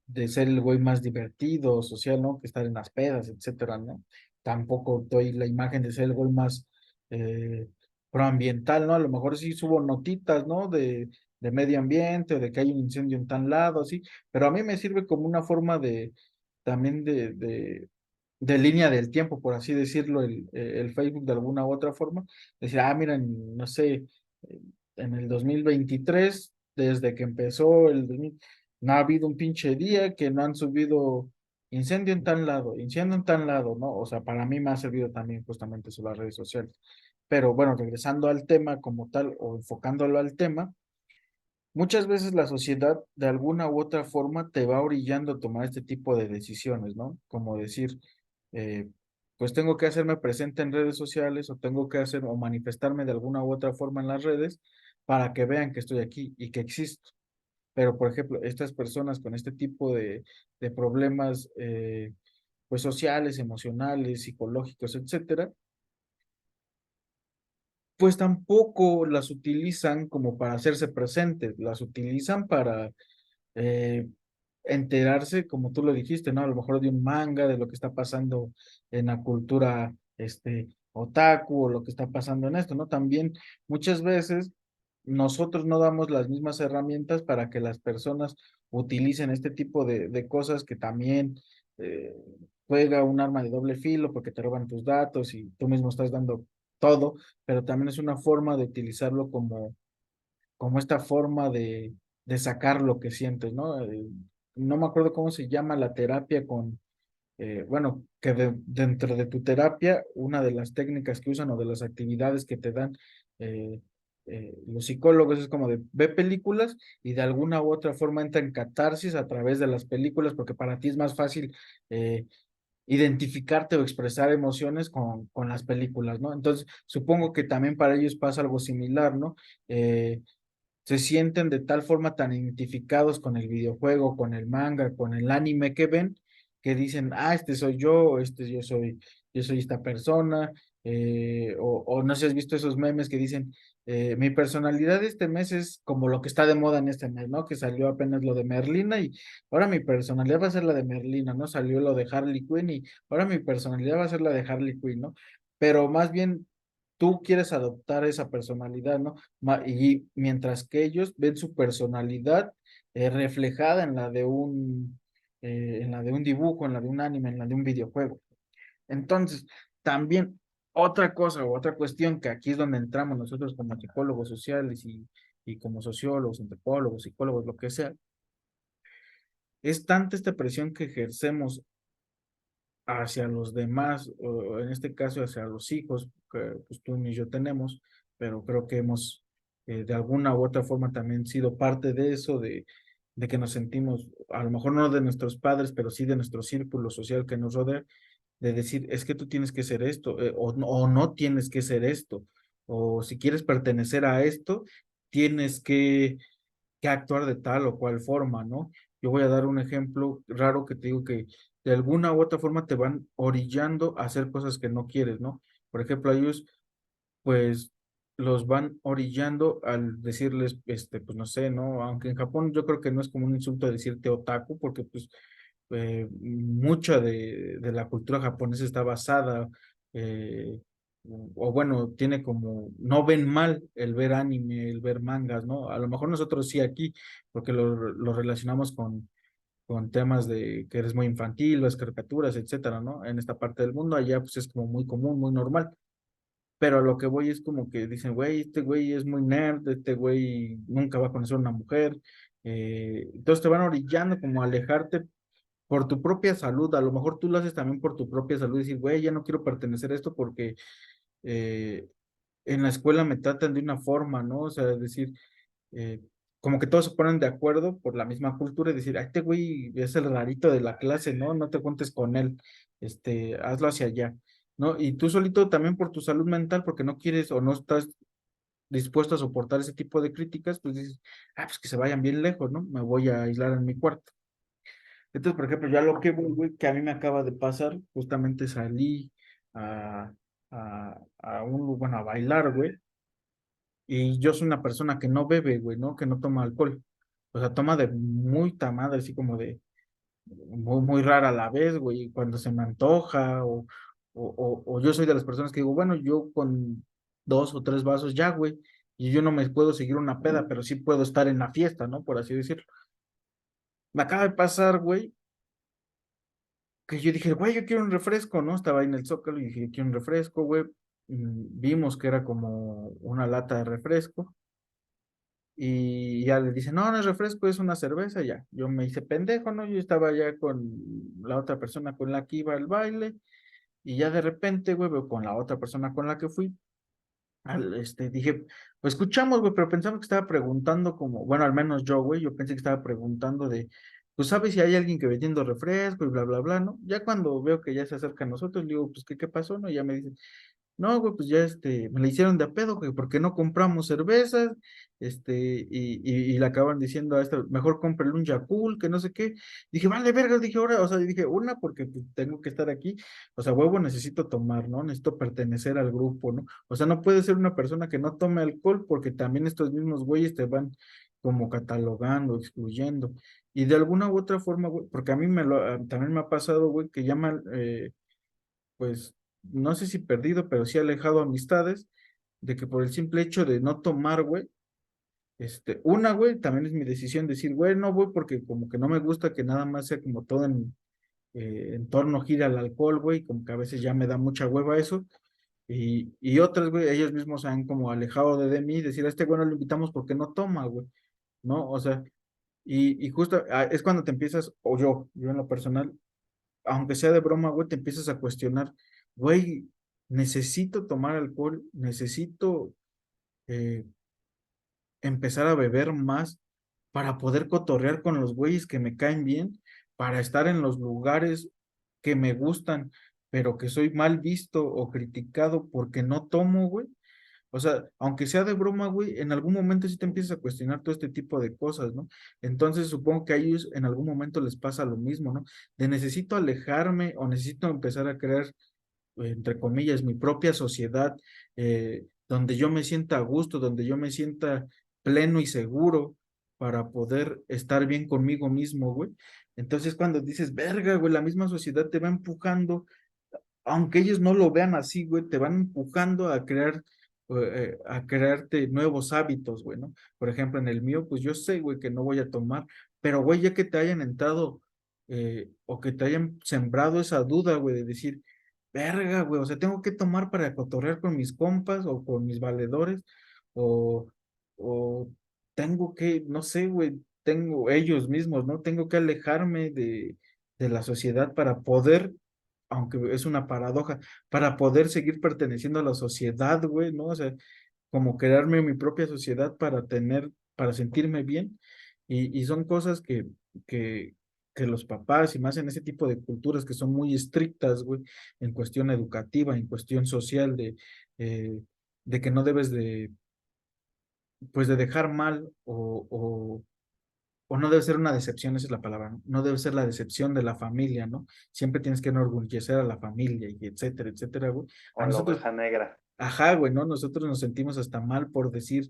de ser el güey más divertido, social, ¿no? Que estar en las pedas, etcétera, ¿no? Tampoco doy la imagen de ser el güey más eh, proambiental, ¿no? A lo mejor sí subo notitas, ¿no? De medio ambiente o de que hay un incendio en tal lado, sí, pero a mí me sirve como una forma de también de línea del tiempo, por así decirlo, el Facebook de alguna u otra forma. Decir, ah, miren, no sé, en el 2023 desde que empezó no ha habido un pinche día que no han subido incendio en tal lado, incendio en tal lado, ¿no? O sea, para mí me ha servido también justamente eso las redes sociales. Pero bueno, regresando al tema como tal o enfocándolo al tema, muchas veces la sociedad de alguna u otra forma te va orillando a tomar este tipo de decisiones, ¿no? Como decir, eh, pues tengo que hacerme presente en redes sociales o tengo que hacer o manifestarme de alguna u otra forma en las redes para que vean que estoy aquí y que existo. Pero, por ejemplo, estas personas con este tipo de problemas, pues sociales, emocionales, psicológicos, etcétera, pues tampoco las utilizan como para hacerse presentes, las utilizan para eh, enterarse, como tú lo dijiste, ¿no? A lo mejor de un manga, de lo que está pasando en la cultura, otaku, o lo que está pasando en esto, ¿no? También muchas veces nosotros no damos las mismas herramientas para que las personas utilicen este tipo de cosas que también eh, juega un arma de doble filo porque te roban tus datos y tú mismo estás dando todo, pero también es una forma de utilizarlo como esta forma de sacar lo que sientes, ¿no? No me acuerdo cómo se llama la terapia bueno, que dentro de tu terapia, una de las técnicas que usan o de las actividades que te dan eh, los psicólogos es como de ve películas y de alguna u otra forma entra en catarsis a través de las películas, porque para ti es más fácil identificarte o expresar emociones con las películas, ¿no? Entonces, supongo que también para ellos pasa algo similar, ¿no? Se sienten de tal forma tan identificados con el videojuego, con el manga, con el anime que ven, que dicen, ah, este soy yo, yo soy esta persona, o no sé si has visto esos memes que dicen, mi personalidad este mes es como lo que está de moda en este mes, ¿no? Que salió apenas lo de Merlina y ahora mi personalidad va a ser la de Merlina, ¿no? Salió lo de Harley Quinn y ahora mi personalidad va a ser la de Harley Quinn, ¿no? Pero más bien tú quieres adoptar esa personalidad, ¿no? Y mientras que ellos ven su personalidad reflejada en la de un dibujo, en la de un anime, en la de un videojuego. Entonces, también otra cosa o otra cuestión que aquí es donde entramos nosotros como psicólogos sociales y como sociólogos, antropólogos, psicólogos, lo que sea, es tanta esta presión que ejercemos hacia los demás, o en este caso hacia los hijos, que pues tú ni yo tenemos, pero creo que hemos de alguna u otra forma también sido parte de eso, de que nos sentimos, a lo mejor no de nuestros padres, pero sí de nuestro círculo social que nos rodea, de decir, es que tú tienes que ser esto, o no tienes que ser esto, o si quieres pertenecer a esto, tienes que actuar de tal o cual forma, ¿no? Yo voy a dar un ejemplo raro que te digo que de alguna u otra forma te van orillando a hacer cosas que no quieres, ¿no? Por ejemplo, a ellos, pues, los van orillando al decirles, pues no sé, ¿no? Aunque en Japón yo creo que no es como un insulto decirte otaku, porque pues mucha de la cultura japonesa está basada, eh, o bueno, tiene como, no ven mal el ver anime, el ver mangas, ¿no? A lo mejor nosotros sí aquí, porque lo relacionamos con temas de que eres muy infantil, las caricaturas, etcétera, ¿no? En esta parte del mundo, allá pues es como muy común, muy normal. Pero a lo que voy es como que dicen, güey, este güey es muy nerd, este güey nunca va a conocer a una mujer. Entonces te van orillando como a alejarte por tu propia salud, a lo mejor tú lo haces también por tu propia salud, decir, güey, ya no quiero pertenecer a esto porque eh, en la escuela me tratan de una forma, ¿no? O sea, decir, eh, como que todos se ponen de acuerdo por la misma cultura y decir, "Ay, este güey es el rarito de la clase, ¿no? No te juntes con él, hazlo hacia allá, ¿no? Y tú solito también por tu salud mental, porque no quieres o no estás dispuesto a soportar ese tipo de críticas, pues dices, pues que se vayan bien lejos, ¿no? Me voy a aislar en mi cuarto. Entonces, por ejemplo, yo a lo que voy, güey, que a mí me acaba de pasar, justamente salí a, bueno, a bailar, güey, y yo soy una persona que no bebe, güey, ¿no? Que no toma alcohol. O sea, toma de muy tamada, así como de muy, muy rara a la vez, güey, cuando se me antoja, o yo soy de las personas que digo, bueno, yo con 2 o 3 vasos ya, güey, y yo no me puedo seguir una peda, pero sí puedo estar en la fiesta, ¿no? Por así decirlo. Me acaba de pasar, güey, que yo dije, güey, yo quiero un refresco, ¿no? Estaba ahí en el Zócalo y dije, yo quiero un refresco, güey. Vimos que era como una lata de refresco. Y ya le dice, no, no es refresco, es una cerveza, ya. Yo me hice pendejo, ¿no? Yo estaba ya con la otra persona con la que iba al baile, y ya de repente, güey, veo con la otra persona con la que fui, dije, pues escuchamos, güey, pero pensamos que estaba preguntando como, bueno, al menos yo, güey, yo pensé que estaba preguntando de, pues, ¿sabes si hay alguien que vendiendo refresco y bla, bla, bla, ¿no? Ya cuando veo que ya se acerca a nosotros, le digo, pues, ¿qué pasó, no? Y ya me dice, no, güey, pues ya me la hicieron de a pedo, güey, porque no compramos cervezas, y le acaban diciendo a esta, mejor cómprale un Yakult, que no sé qué. Dije, vale, verga, dije, ahora, o sea, dije, una, porque pues, tengo que estar aquí, o sea, huevo, necesito tomar, ¿no? Necesito pertenecer al grupo, ¿no? O sea, no puede ser una persona que no tome alcohol, porque también estos mismos güeyes te van como catalogando, excluyendo. Y de alguna u otra forma, güey, porque a mí también me ha pasado, güey, que llaman, pues, no sé si perdido, pero sí alejado amistades, de que por el simple hecho de no tomar, güey, güey, también es mi decisión decir, güey, no voy porque como que no me gusta que nada más sea como todo en torno gira al alcohol, güey, como que a veces ya me da mucha hueva eso. Y otras, güey, ellos mismos se han como alejado de mí, decir, a este güey no lo invitamos porque no toma, güey, ¿no? O sea, y justo es cuando te empiezas, o yo en lo personal, aunque sea de broma, güey, te empiezas a cuestionar, güey, necesito tomar alcohol, necesito eh, empezar a beber más para poder cotorrear con los güeyes que me caen bien, para estar en los lugares que me gustan, pero que soy mal visto o criticado porque no tomo, güey. O sea, aunque sea de broma, güey, en algún momento sí te empiezas a cuestionar todo este tipo de cosas, ¿no? Entonces supongo que a ellos en algún momento les pasa lo mismo, ¿no? De necesito alejarme o necesito empezar a crear, entre comillas, mi propia sociedad, donde yo me sienta a gusto, donde yo me sienta pleno y seguro para poder estar bien conmigo mismo, güey. Entonces cuando dices, verga, güey, la misma sociedad te va empujando, aunque ellos no lo vean así, güey, te van empujando a crearte nuevos hábitos, güey, ¿no? Por ejemplo, en el mío, pues yo sé, güey, que no voy a tomar, pero, güey, ya que te hayan entrado, o que te hayan sembrado esa duda, güey, de decir, verga, güey, o sea, tengo que tomar para cotorrear con mis compas o con mis valedores, o, o tengo que, no sé, güey, tengo ellos mismos, ¿no? Tengo que alejarme de la sociedad para poder, aunque es una paradoja, para poder seguir perteneciendo a la sociedad, güey, ¿no? O sea, como crearme mi propia sociedad para sentirme bien. Y son cosas que, que los papás, y más en ese tipo de culturas que son muy estrictas, güey, en cuestión educativa, en cuestión social, eh, de que no debes pues de dejar mal o no debe ser una decepción, esa es la palabra, ¿no? No debe ser la decepción de la familia, ¿no? Siempre tienes que enorgullecer a la familia y etcétera, etcétera, güey. A O la nosotros, oveja negra. ajá, güey, ¿no? Nosotros nos sentimos hasta mal por decir,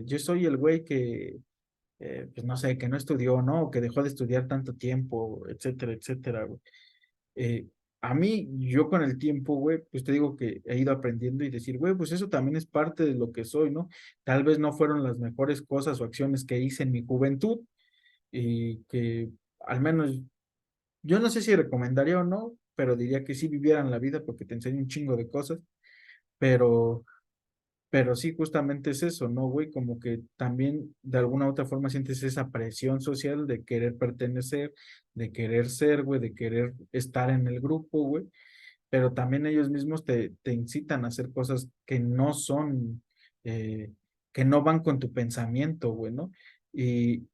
yo soy el güey que, pues no sé, que no estudió, ¿no? O que dejó de estudiar tanto tiempo, etcétera, etcétera, güey. Eh, a mí, yo con el tiempo, güey, pues te digo que he ido aprendiendo y decir, güey, pues eso también es parte de lo que soy, ¿no? Tal vez no fueron las mejores cosas o acciones que hice en mi juventud, y que al menos yo no sé si recomendaría o no, pero diría que sí vivieran la vida porque te enseña un chingo de cosas, pero Pero sí, justamente es eso, ¿no, güey? Como que también de alguna u otra forma sientes esa presión social de querer pertenecer, de querer ser, güey, de querer estar en el grupo, güey, pero también ellos mismos te incitan a hacer cosas que no son, eh, que no van con tu pensamiento, güey, ¿no? Y,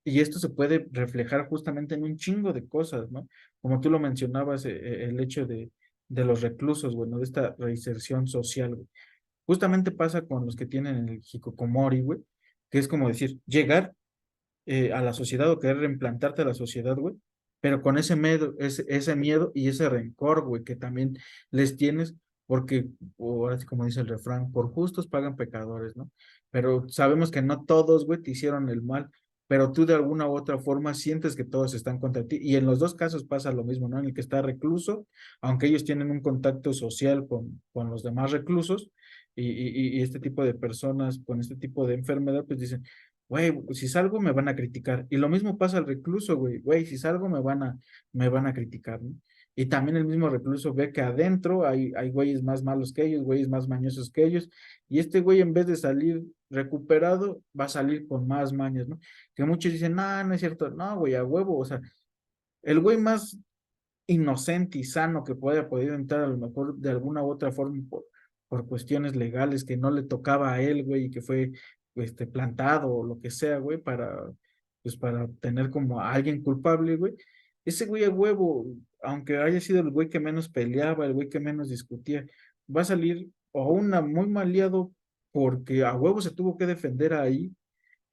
y esto se puede reflejar justamente en un chingo de cosas, ¿no? Como tú lo mencionabas, el hecho de los reclusos, güey, ¿no? De esta reinserción social, güey. Justamente pasa con los que tienen el hikikomori, güey, que es como decir, llegar a la sociedad o querer reimplantarte a la sociedad, güey, pero con ese miedo y ese rencor, güey, que también les tienes, porque, o ahora sí como dice el refrán, por justos pagan pecadores, ¿no? Pero sabemos que no todos, güey, te hicieron el mal, pero tú de alguna u otra forma sientes que todos están contra ti, y en los dos casos pasa lo mismo, ¿no? En el que está recluso, aunque ellos tienen un contacto social con los demás reclusos, y este tipo de personas con este tipo de enfermedad, pues dicen, güey, si salgo me van a criticar. Y lo mismo pasa al recluso, güey, si salgo me van a criticar, ¿no? Y también el mismo recluso ve que adentro hay güeyes más malos que ellos, güeyes más mañosos que ellos, y este güey en vez de salir recuperado, va a salir con más mañas, ¿no? Que muchos dicen, no, no es cierto, no, güey, a huevo, o sea, el güey más inocente y sano que puede haber podido entrar a lo mejor de alguna u otra forma por cuestiones legales que no le tocaba a él, güey, y que fue plantado o lo que sea, güey, para tener como a alguien culpable, güey. Ese güey a huevo, aunque haya sido el güey que menos peleaba, el güey que menos discutía, va a salir o una muy maleado porque a huevo se tuvo que defender ahí,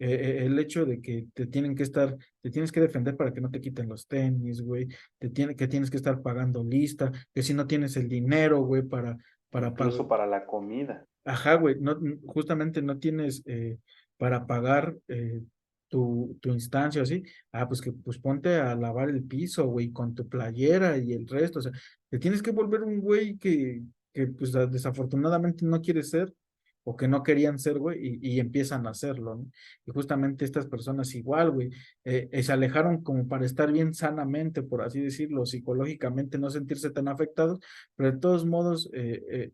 el hecho de que te tienes que defender para que no te quiten los tenis, güey, que tienes que estar pagando lista, que si no tienes el dinero, güey, para pagar, incluso para la comida. ajá, güey, no, justamente no tienes para pagar tu instancia o así, pues que pues ponte a lavar el piso, güey, con tu playera y el resto, o sea, te tienes que volver un güey que pues desafortunadamente no quiere ser o que no querían ser, güey, y empiezan a hacerlo, ¿no? Y justamente estas personas igual, güey, se alejaron como para estar bien sanamente, por así decirlo, psicológicamente, no sentirse tan afectados, pero de todos modos,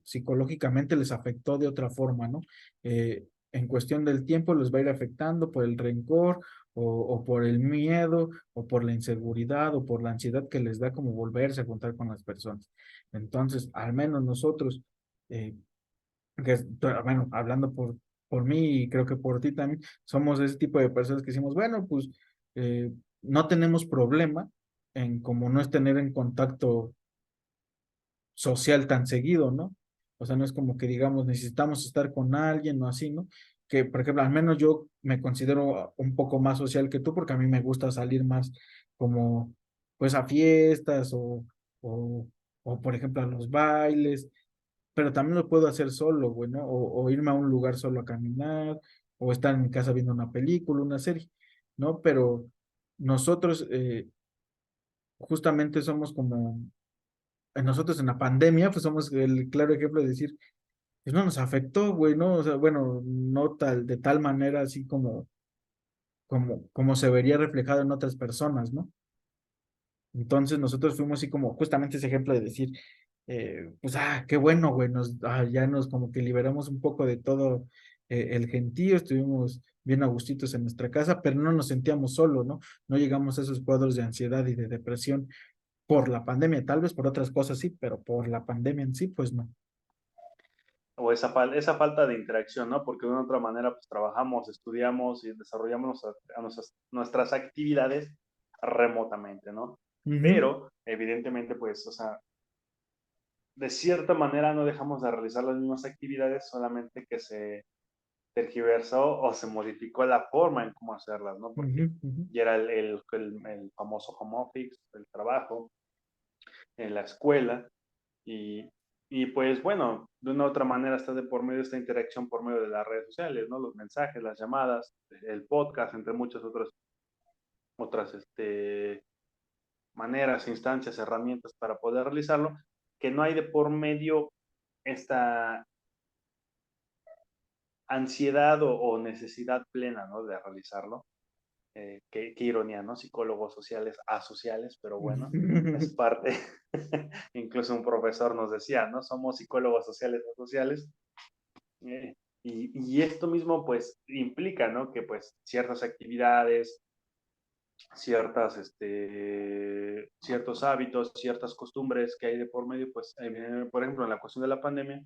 psicológicamente les afectó de otra forma, ¿no? En cuestión del tiempo les va a ir afectando por el rencor o por el miedo o por la inseguridad o por la ansiedad que les da como volverse a juntar con las personas. Entonces, al menos nosotros, eh, bueno, hablando por mí y creo que por ti también, somos ese tipo de personas que decimos, bueno, pues no tenemos problema en como no es tener en contacto social tan seguido, ¿no? O sea, no es como que digamos necesitamos estar con alguien o así, ¿no? Que, por ejemplo, al menos yo me considero un poco más social que tú porque a mí me gusta salir más como, pues, a fiestas o, o por ejemplo, a los bailes, pero también lo puedo hacer solo, güey, ¿no? O irme a un lugar solo a caminar, o estar en mi casa viendo una película, una serie, ¿no? Pero nosotros justamente somos como nosotros en la pandemia, pues somos el claro ejemplo de decir, pues no nos afectó, güey, ¿no? O sea, bueno, no de tal manera así como se vería reflejado en otras personas, ¿no? Entonces nosotros fuimos así como justamente ese ejemplo de decir, pues, qué bueno, güey, ya nos como que liberamos un poco de todo el gentío, estuvimos bien a gustitos en nuestra casa, pero no nos sentíamos solos, ¿no? No llegamos a esos cuadros de ansiedad y de depresión por la pandemia, tal vez por otras cosas sí, pero por la pandemia en sí, pues no. O esa falta de interacción, ¿no? Porque de una otra manera, pues trabajamos, estudiamos y desarrollamos nuestras actividades remotamente, ¿no? Ujú, Pero, evidentemente, pues, o sea, de cierta manera no dejamos de realizar las mismas actividades, solamente que se tergiversó o se modificó la forma en cómo hacerlas, ¿no? ujú, Porque ujú, ya era el famoso home office, el trabajo, en la escuela, y, y pues bueno, de una u otra manera está de por medio de esta interacción por medio de las redes sociales, ¿no? Los mensajes, las llamadas, el podcast, entre muchas otras maneras, instancias, herramientas para poder realizarlo, que no hay de por medio esta ansiedad o necesidad plena, ¿no? De realizarlo. Qué ironía, ¿no? Psicólogos sociales asociales, pero bueno, es ujú. parte. Incluso un profesor nos decía, ¿no? Somos psicólogos sociales asociales. Y esto mismo pues implica, ¿no? Que pues ciertas actividades, ciertos hábitos, ciertas costumbres que hay de por medio, pues, por ejemplo, en la cuestión de la pandemia,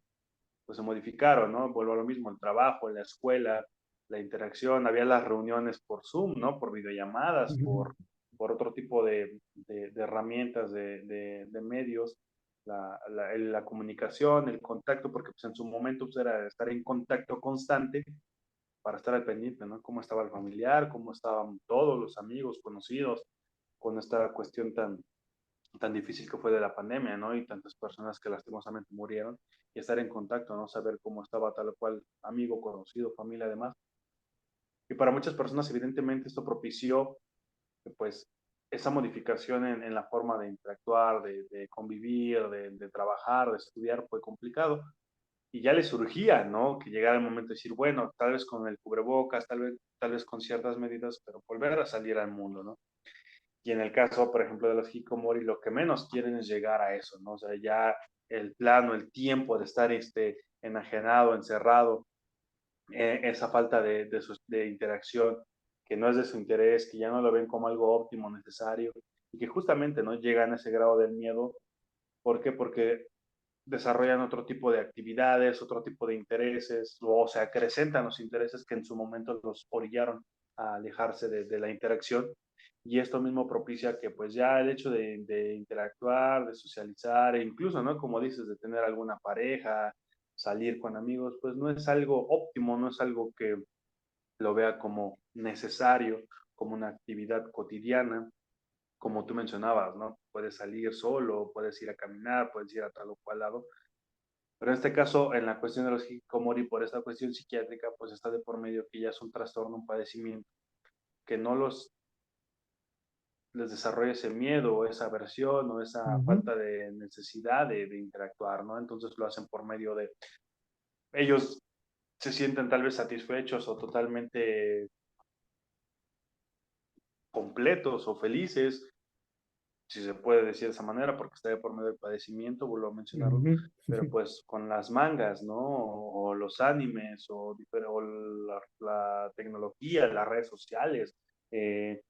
pues se modificaron, ¿no? Vuelvo a lo mismo, el trabajo, la escuela, la interacción, había las reuniones por Zoom, ¿no? Por videollamadas, Ujú. por otro tipo de herramientas, de medios, la comunicación, el contacto, porque pues en su momento pues, era estar en contacto constante para estar al pendiente, ¿no? Cómo estaba el familiar, cómo estaban todos los amigos, conocidos, con esta cuestión tan difícil que fue de la pandemia, ¿no? Y tantas personas que lastimosamente murieron, y estar en contacto, ¿no? Saber cómo estaba tal o cual amigo, conocido, familia, además. Y para muchas personas, evidentemente, esto propició, pues, esa modificación en la forma de interactuar, de convivir, de trabajar, de estudiar, fue complicado. Y ya le surgía, ¿no? Que llegara el momento de decir, bueno, tal vez con el cubrebocas, tal vez con ciertas medidas, pero volver a salir al mundo, ¿no? Y en el caso, por ejemplo, de los hikikomori, lo que menos quieren es llegar a eso, ¿no? O sea, ya el plano, el tiempo de estar enajenado, encerrado, esa falta de interacción, que no es de su interés, que ya no lo ven como algo óptimo, necesario, y que justamente no llegan a ese grado del miedo. ¿Por qué? Porque desarrollan otro tipo de actividades, otro tipo de intereses, o se acrecentan los intereses que en su momento los orillaron a alejarse de la interacción. Y esto mismo propicia que pues ya el hecho de interactuar, de socializar, e incluso, ¿no? Como dices, de tener alguna pareja, salir con amigos, pues no es algo óptimo, no es algo que lo vea como necesario, como una actividad cotidiana, como tú mencionabas, ¿no? Puedes salir solo, puedes ir a caminar, puedes ir a tal o cual lado, pero en este caso, en la cuestión de los hikikomori, por esta cuestión psiquiátrica, pues está de por medio que ya es un trastorno, un padecimiento, que no les desarrolla ese miedo o esa aversión o esa Ujú. falta de necesidad de interactuar, ¿no? Entonces lo hacen por medio de, ellos se sienten tal vez satisfechos o totalmente completos o felices, si se puede decir de esa manera, porque está de por medio del padecimiento, vuelvo a mencionarlo, Ujú. pero pues con las mangas, ¿no? O los animes, o la tecnología, las redes sociales, eh,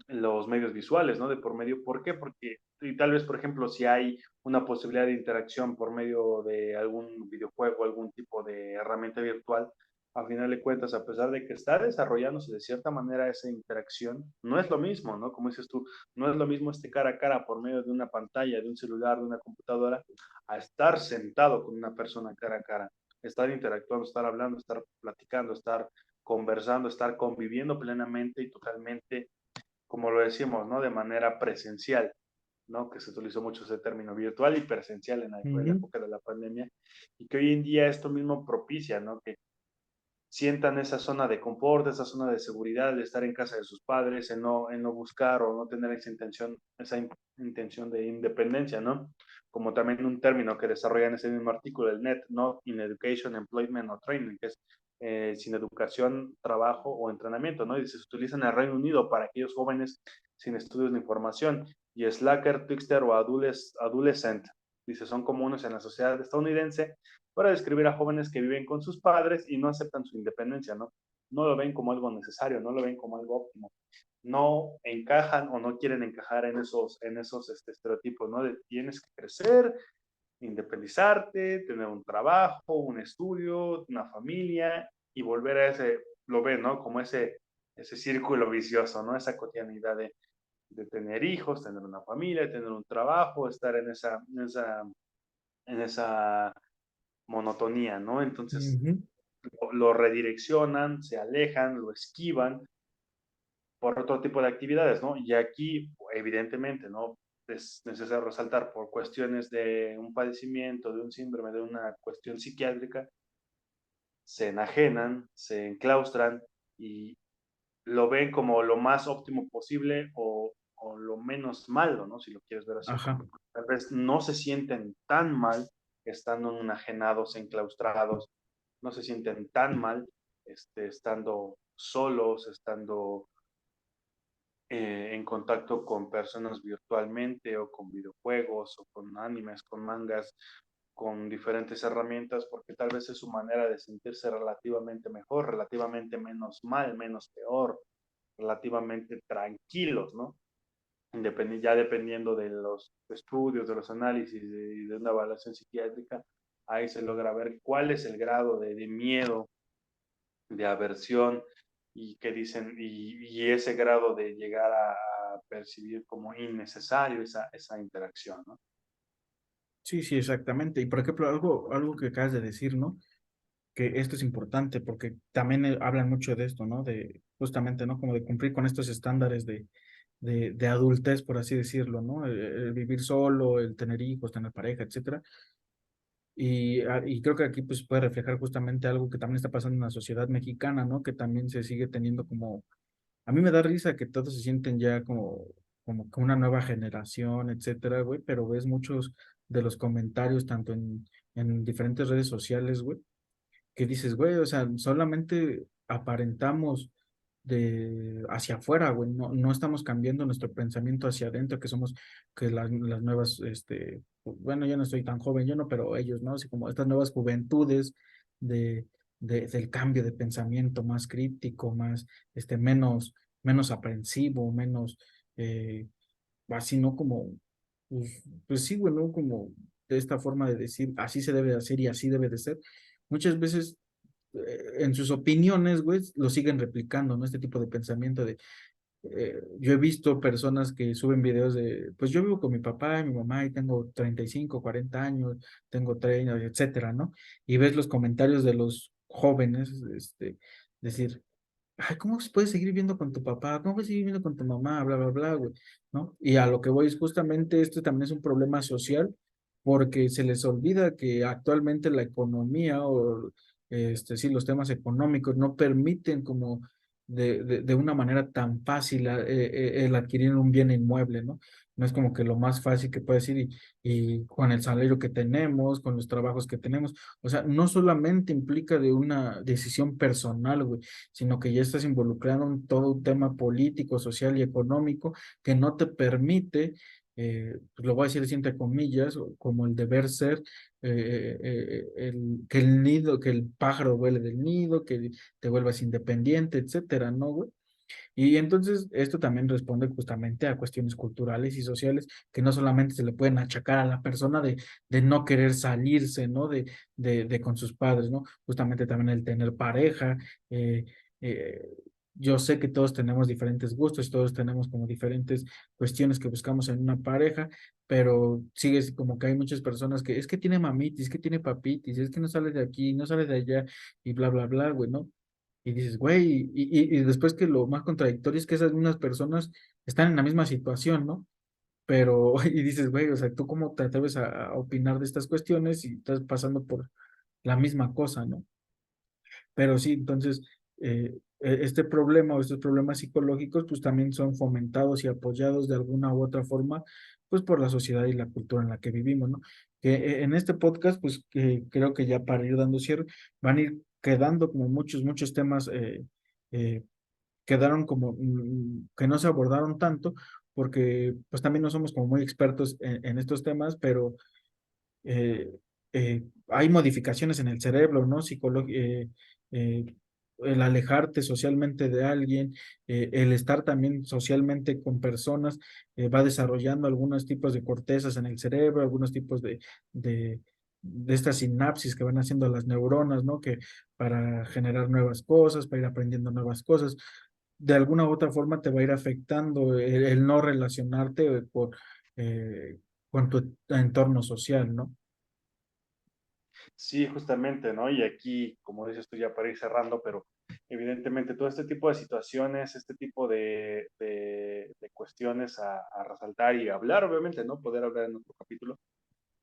los medios visuales, ¿no? De por medio. ¿Por qué? Porque, y tal vez, por ejemplo, si hay una posibilidad de interacción por medio de algún videojuego, algún tipo de herramienta virtual, a final de cuentas, a pesar de que está desarrollándose de cierta manera esa interacción, no es lo mismo, ¿no? Como dices tú, no es lo mismo cara a cara por medio de una pantalla, de un celular, de una computadora, a estar sentado con una persona cara a cara, estar interactuando, estar hablando, estar platicando, estar conversando, estar conviviendo plenamente y totalmente, como lo decimos, ¿no? De manera presencial, ¿no? Que se utilizó mucho ese término virtual y presencial en la Ujú. época de la pandemia, y que hoy en día esto mismo propicia, ¿no? Que sientan esa zona de confort, esa zona de seguridad, de estar en casa de sus padres, en no buscar o no tener esa intención de independencia, ¿no? Como también un término que desarrolla en ese mismo artículo, el NET, Not in Education, Employment o Training, que es sin educación, trabajo o entrenamiento, ¿no? Y se utiliza en el Reino Unido para aquellos jóvenes sin estudios de información. Y Slacker, Trickster o Adolescent, dice, son comunes en la sociedad estadounidense para describir a jóvenes que viven con sus padres y no aceptan su independencia, ¿no? No lo ven como algo necesario, no lo ven como algo óptimo. No encajan o no quieren encajar en esos estereotipos, ¿no? De tienes que crecer, independizarte, tener un trabajo, un estudio, una familia y volver a ese, lo ven, ¿no? Como ese círculo vicioso, ¿no? Esa cotidianidad de tener hijos, tener una familia, tener un trabajo, estar en esa monotonía, ¿no? Entonces Ujú. lo redireccionan, se alejan, lo esquivan por otro tipo de actividades, ¿no? Y aquí, evidentemente, ¿no? Es necesario resaltar por cuestiones de un padecimiento, de un síndrome, de una cuestión psiquiátrica, se enajenan, se enclaustran y lo ven como lo más óptimo posible o lo menos malo, ¿no? Si lo quieres ver así. Ajá. Tal vez no se sienten tan mal estando enajenados, enclaustrados, no se sienten tan mal estando solos, estando en contacto con personas virtualmente o con videojuegos o con animes, con mangas con diferentes herramientas, porque tal vez es su manera de sentirse relativamente mejor, relativamente menos mal, menos peor, relativamente tranquilos, ¿no? Ya dependiendo de los estudios, de los análisis y de una evaluación psiquiátrica, ahí se logra ver cuál es el grado de miedo, de aversión y que dicen, y ese grado de llegar a percibir como innecesario esa interacción, ¿no? Sí, sí, exactamente. Y por ejemplo, algo que acabas de decir, ¿no? Que esto es importante porque también hablan mucho de esto, ¿no? De justamente, ¿no? Como de cumplir con estos estándares de adultez, por así decirlo, ¿no? El vivir solo, el tener hijos, tener pareja, etcétera. Y creo que aquí pues puede reflejar justamente algo que también está pasando en la sociedad mexicana, ¿no? Que también se sigue teniendo como, a mí me da risa que todos se sienten ya como que una nueva generación, etcétera, güey, pero ves muchos de los comentarios, tanto en diferentes redes sociales, güey, que dices, güey, o sea, solamente aparentamos de hacia afuera, güey, no estamos cambiando nuestro pensamiento hacia adentro, que somos, que las nuevas, bueno, ya no estoy tan joven, yo no, pero ellos, ¿no? Así como estas nuevas juventudes de, del cambio de pensamiento más crítico, más, menos aprensivo, menos, así, ¿no? Como, pues sí, güey, ¿no? Como de esta forma de decir, así se debe de hacer y así debe de ser. Muchas veces en sus opiniones, güey, lo siguen replicando, ¿no? Este tipo de pensamiento de, yo he visto personas que suben videos de, pues yo vivo con mi papá y mi mamá y tengo 35, 40 años, tengo 30, etcétera, ¿no? Y ves los comentarios de los jóvenes, decir, ay, ¿cómo se puede seguir viviendo con tu papá? ¿Cómo puedes seguir viviendo con tu mamá? Bla, bla, bla, güey, ¿no? Y a lo que voy es justamente esto también es un problema social porque se les olvida que actualmente la economía o, sí, los temas económicos no permiten como de una manera tan fácil el adquirir un bien inmueble, ¿no? No es como que lo más fácil que puedes ir y con el salario que tenemos, con los trabajos que tenemos, o sea, no solamente implica de una decisión personal, güey, sino que ya estás involucrado en todo un tema político, social y económico que no te permite, pues lo voy a decir así entre comillas, como el deber ser, que el nido, que el pájaro vuele del nido, que te vuelvas independiente, etcétera, ¿no, güey? Y entonces esto también responde justamente a cuestiones culturales y sociales que no solamente se le pueden achacar a la persona de no querer salirse, ¿no? De con sus padres, ¿no? Justamente también el tener pareja. eh, eh, yo sé que todos tenemos diferentes gustos, todos tenemos como diferentes cuestiones que buscamos en una pareja, pero sigue como que hay muchas personas que es que tiene mamitis, es que tiene papitis, es que no sale de aquí, no sale de allá y bla, bla, bla, güey, ¿no? Y dices, güey, y después que lo más contradictorio es que esas mismas personas están en la misma situación, ¿no? Pero, y dices, güey, o sea, ¿tú cómo te atreves a opinar de estas cuestiones y estás pasando por la misma cosa, ¿no? Pero sí, entonces, este problema o estos problemas psicológicos, pues también son fomentados y apoyados de alguna u otra forma, pues por la sociedad y la cultura en la que vivimos, ¿no? Que en este podcast, pues que creo que ya para ir dando cierre, van a ir quedando como muchos temas eh, quedaron como que no se abordaron tanto, porque pues también no somos como muy expertos en estos temas, pero eh, hay modificaciones en el cerebro, ¿no? Eh, el alejarte socialmente de alguien, el estar también socialmente con personas, va desarrollando algunos tipos de cortezas en el cerebro, algunos tipos de, de estas sinapsis que van haciendo las neuronas, ¿no? Que para generar nuevas cosas, para ir aprendiendo nuevas cosas. De alguna u otra forma te va a ir afectando el no relacionarte eh, con tu entorno social, ¿no? Sí, justamente, ¿no? Y aquí, como dices tú, ya para ir cerrando, pero evidentemente todo este tipo de situaciones, este tipo de cuestiones a resaltar y hablar, obviamente, ¿no? Poder hablar en otro capítulo,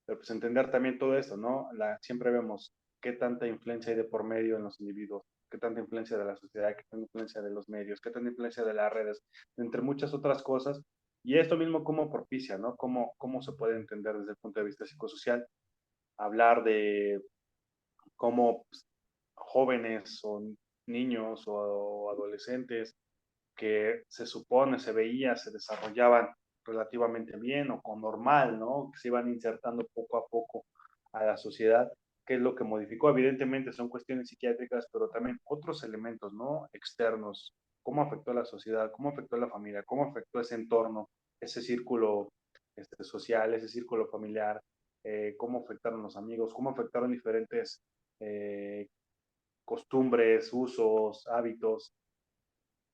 pero pues entender también todo esto, ¿no? Siempre vemos qué tanta influencia hay de por medio en los individuos, qué tanta influencia de la sociedad, qué tanta influencia de los medios, qué tanta influencia de las redes, entre muchas otras cosas. Y esto mismo cómo propicia, ¿no? Cómo se puede entender desde el punto de vista psicosocial, hablar de cómo pues, jóvenes o niños o adolescentes que se supone, se veía, se desarrollaban relativamente bien o con normal, ¿no? Que se iban insertando poco a poco a la sociedad, qué es lo que modificó. Evidentemente son cuestiones psiquiátricas, pero también otros elementos, ¿no? Externos, cómo afectó a la sociedad, cómo afectó a la familia, cómo afectó ese entorno, ese círculo social, ese círculo familiar, cómo afectaron los amigos, cómo afectaron diferentes eh, costumbres, usos, hábitos,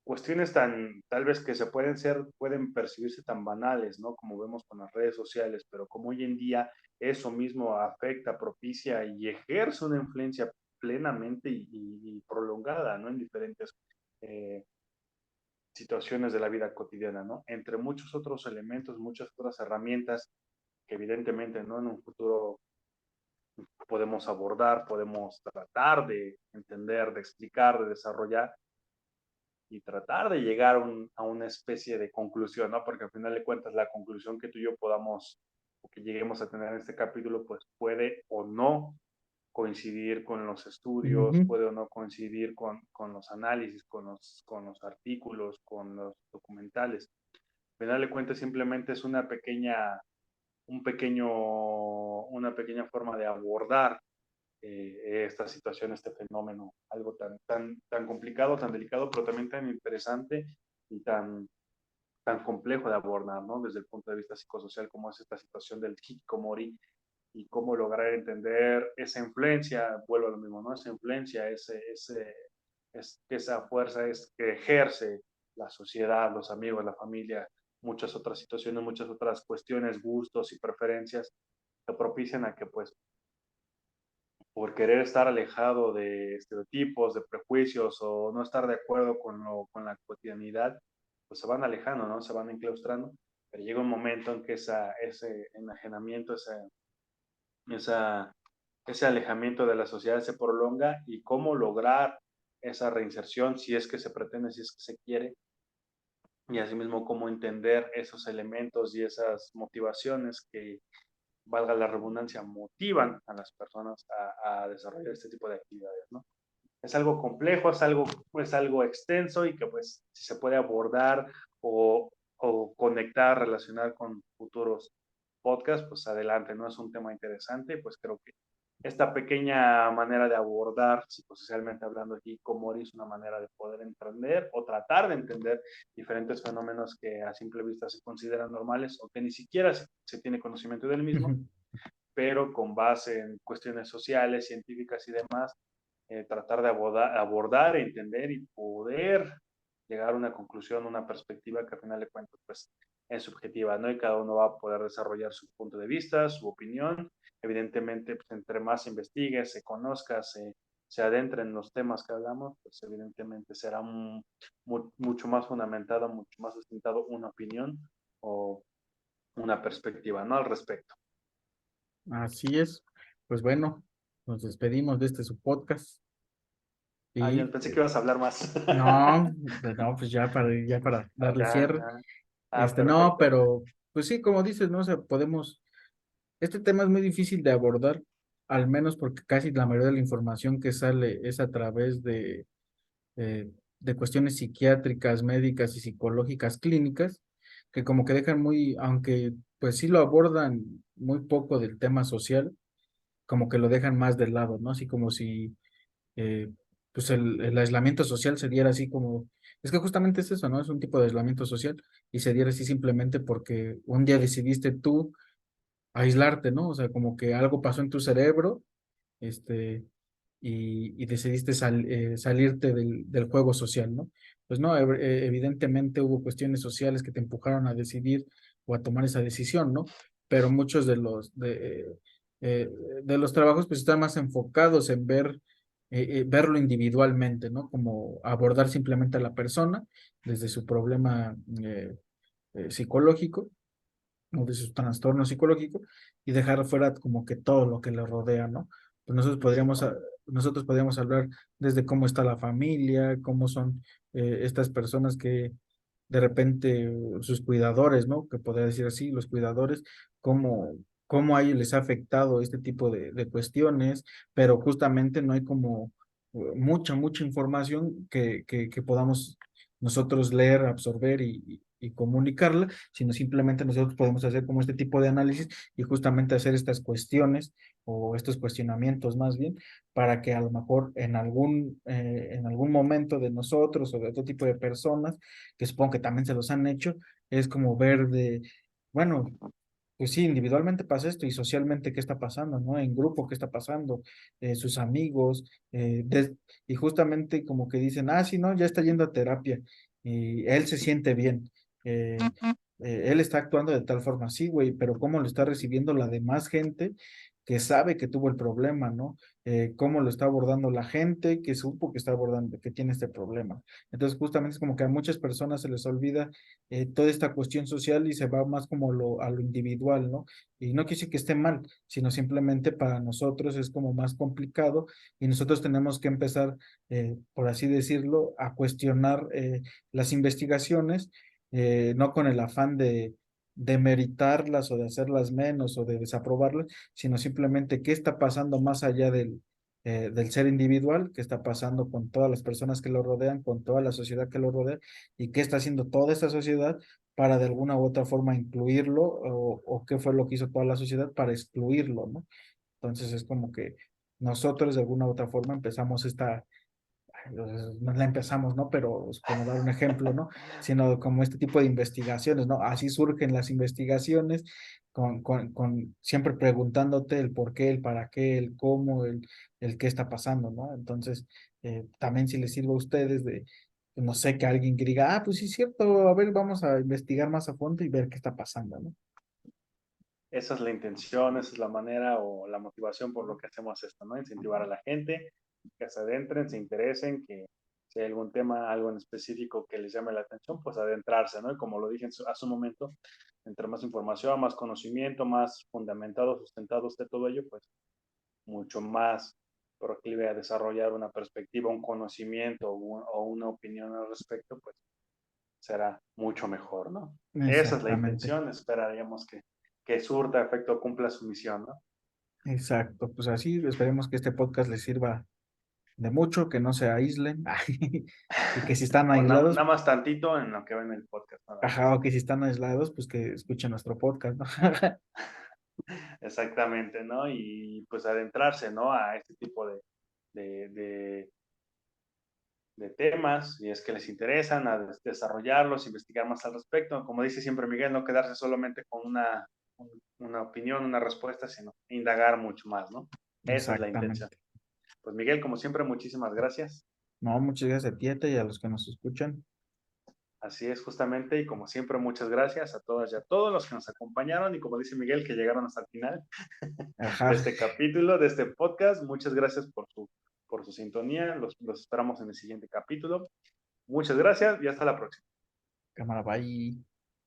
cuestiones tan, tal vez que se pueden percibirse tan banales, ¿no? Como vemos con las redes sociales, pero como hoy en día eso mismo afecta, propicia y ejerce una influencia plenamente y prolongada, ¿no? En diferentes eh, situaciones de la vida cotidiana, ¿no? Entre muchos otros elementos, muchas otras herramientas que evidentemente, ¿no? En un futuro podemos abordar, podemos tratar de entender, de explicar, de desarrollar y tratar de llegar a una especie de conclusión, ¿no? Porque al final de cuentas la conclusión que tú y yo podamos o que lleguemos a tener en este capítulo, pues puede o no coincidir con los estudios, Ujú. puede o no coincidir con los análisis, con los artículos, con los documentales. Al final de cuentas simplemente es una pequeña forma de abordar esta situación, este fenómeno, algo tan complicado, tan delicado, pero también tan interesante y tan complejo de abordar, ¿no? Desde el punto de vista psicosocial, como es esta situación del hikikomori y cómo lograr entender esa influencia, vuelvo a lo mismo, ¿no? Esa influencia, esa fuerza es que ejerce la sociedad, los amigos, la familia, muchas otras situaciones, muchas otras cuestiones, gustos y preferencias que propician a que pues por querer estar alejado de estereotipos, de prejuicios o no estar de acuerdo con la cotidianidad, pues se van alejando, ¿no? Se van enclaustrando, pero llega un momento en que ese enajenamiento, esa, ese alejamiento de la sociedad se prolonga y cómo lograr esa reinserción si es que se pretende, si es que se quiere, y asimismo cómo entender esos elementos y esas motivaciones que valga la redundancia, motivan a las personas a desarrollar este tipo de actividades, ¿no? Es algo complejo, es algo extenso y que pues si se puede abordar o conectar, relacionar con futuros podcasts, pues adelante, ¿no? Es un tema interesante, pues creo que esta pequeña manera de abordar, psicosocialmente hablando aquí, como es una manera de poder entender o tratar de entender diferentes fenómenos que a simple vista se consideran normales o que ni siquiera se tiene conocimiento del mismo, pero con base en cuestiones sociales, científicas y demás, tratar de abordar, entender y poder llegar a una conclusión, una perspectiva que al final de cuentas pues, es subjetiva, ¿no? Y cada uno va a poder desarrollar su punto de vista, su opinión. Evidentemente, pues, entre más se investigue, se conozca, se adentre en los temas que hablamos, pues evidentemente será mucho más fundamentado, mucho más sustentado una opinión o una perspectiva, ¿no? Al respecto. Así es. Pues bueno, nos despedimos de este su podcast Ah, yo y pensé que ibas a hablar más. no, no, pues ya para darle cierre. Acá, No, perfecto. pero pues sí, como dices, ¿no? O sea, este tema es muy difícil de abordar, al menos porque casi la mayoría de la información que sale es a través de cuestiones psiquiátricas, médicas y psicológicas clínicas, que como que dejan muy, aunque pues sí lo abordan muy poco del tema social, como que lo dejan más de lado, ¿no? Así como si eh, pues el aislamiento social se diera así como, es que justamente es eso, ¿no? Es un tipo de aislamiento social y se diera así simplemente porque un día decidiste tú aislarte, ¿no? O sea, como que algo pasó en tu cerebro, este, y decidiste salirte del juego social, ¿no? Pues no, evidentemente hubo cuestiones sociales que te empujaron a decidir o a tomar esa decisión, ¿no? Pero muchos eh, de los trabajos pues están más enfocados en verlo individualmente, ¿no? Como abordar simplemente a la persona desde su problema psicológico o de su trastorno psicológico y dejar fuera como que todo lo que le rodea, ¿no? Pues Exactamente. nosotros podríamos hablar desde cómo está la familia, cómo son estas personas que de repente sus cuidadores, ¿no? Que podría decir así, los cuidadores, cómo a ellos les ha afectado este tipo de cuestiones, pero justamente no hay como mucha información que podamos nosotros leer, absorber y comunicarla, sino simplemente nosotros podemos hacer como este tipo de análisis y justamente hacer estas cuestiones o estos cuestionamientos más bien, para que a lo mejor en algún momento de nosotros o de otro tipo de personas, que supongo que también se los han hecho, es como ver de, bueno, pues sí, individualmente pasa esto y socialmente qué está pasando, ¿no? En grupo qué está pasando, sus amigos, y justamente como que dicen, ah, sí, no, ya está yendo a terapia y él se siente bien, eh, él está actuando de tal forma, sí, güey, pero cómo lo está recibiendo la demás gente que sabe que tuvo el problema, ¿no? Cómo lo está abordando la gente que supo que está abordando, que tiene este problema. Entonces, justamente es como que a muchas personas se les olvida toda esta cuestión social y se va más como a lo individual, ¿no? Y no quiere decir que esté mal, sino simplemente para nosotros es como más complicado y nosotros tenemos que empezar, por así decirlo, a cuestionar las investigaciones, no con el afán de meritarlas o de hacerlas menos o de desaprobarlas, sino simplemente qué está pasando más allá del ser individual, qué está pasando con todas las personas que lo rodean, con toda la sociedad que lo rodea, y qué está haciendo toda esta sociedad para de alguna u otra forma incluirlo, o qué fue lo que hizo toda la sociedad para excluirlo, ¿no? Entonces es como que nosotros de alguna u otra forma empezamos no la empezamos, ¿no? Pero es como dar un ejemplo, ¿no? Sino como este tipo de investigaciones, ¿no? Así surgen las investigaciones, siempre preguntándote el por qué, el para qué, el cómo, el qué está pasando, ¿no? Entonces, también si les sirve a ustedes de, no sé, que alguien que diga, ah, pues sí es cierto, a ver, vamos a investigar más a fondo y ver qué está pasando, ¿no? Esa es la intención, esa es la manera o la motivación por lo que hacemos esto, ¿no? Incentivar a la gente que se adentren, se interesen, que si hay algún tema, algo en específico que les llame la atención, pues adentrarse, ¿no? Y como lo dije hace un momento, entre más información, más conocimiento, más fundamentado, sustentado esté todo ello, pues mucho más proclive a desarrollar una perspectiva, un conocimiento o una opinión al respecto, pues será mucho mejor, ¿no? Esa es la Exactamente, intención, esperaríamos que surta efecto, cumpla su misión, ¿no? exacto. Pues así esperemos que este podcast les sirva de mucho, que no se aíslen, y que si están O aislados, nada más tantito en lo que ven el podcast, nada ajá, más. o que si están aislados, pues que escuchen nuestro podcast, ¿no? Exactamente, ¿no? Y pues adentrarse, ¿no? A este tipo de, de, de temas, y es que les interesan, a desarrollarlos, investigar más al respecto. Como dice siempre Miguel, no quedarse solamente con una opinión, una respuesta, sino indagar mucho más, ¿no? Esa es la intención. Exactamente. Pues Miguel, como siempre, muchísimas gracias. No, muchas gracias a ti Ete, y a los que nos escuchan. Así es, justamente, y como siempre, muchas gracias a todas y a todos los que nos acompañaron y como dice Miguel, que llegaron hasta el final de Ajá, este capítulo, de este podcast. Muchas gracias por su sintonía. Los esperamos en el siguiente capítulo. Muchas gracias y hasta la próxima. cámara, bye.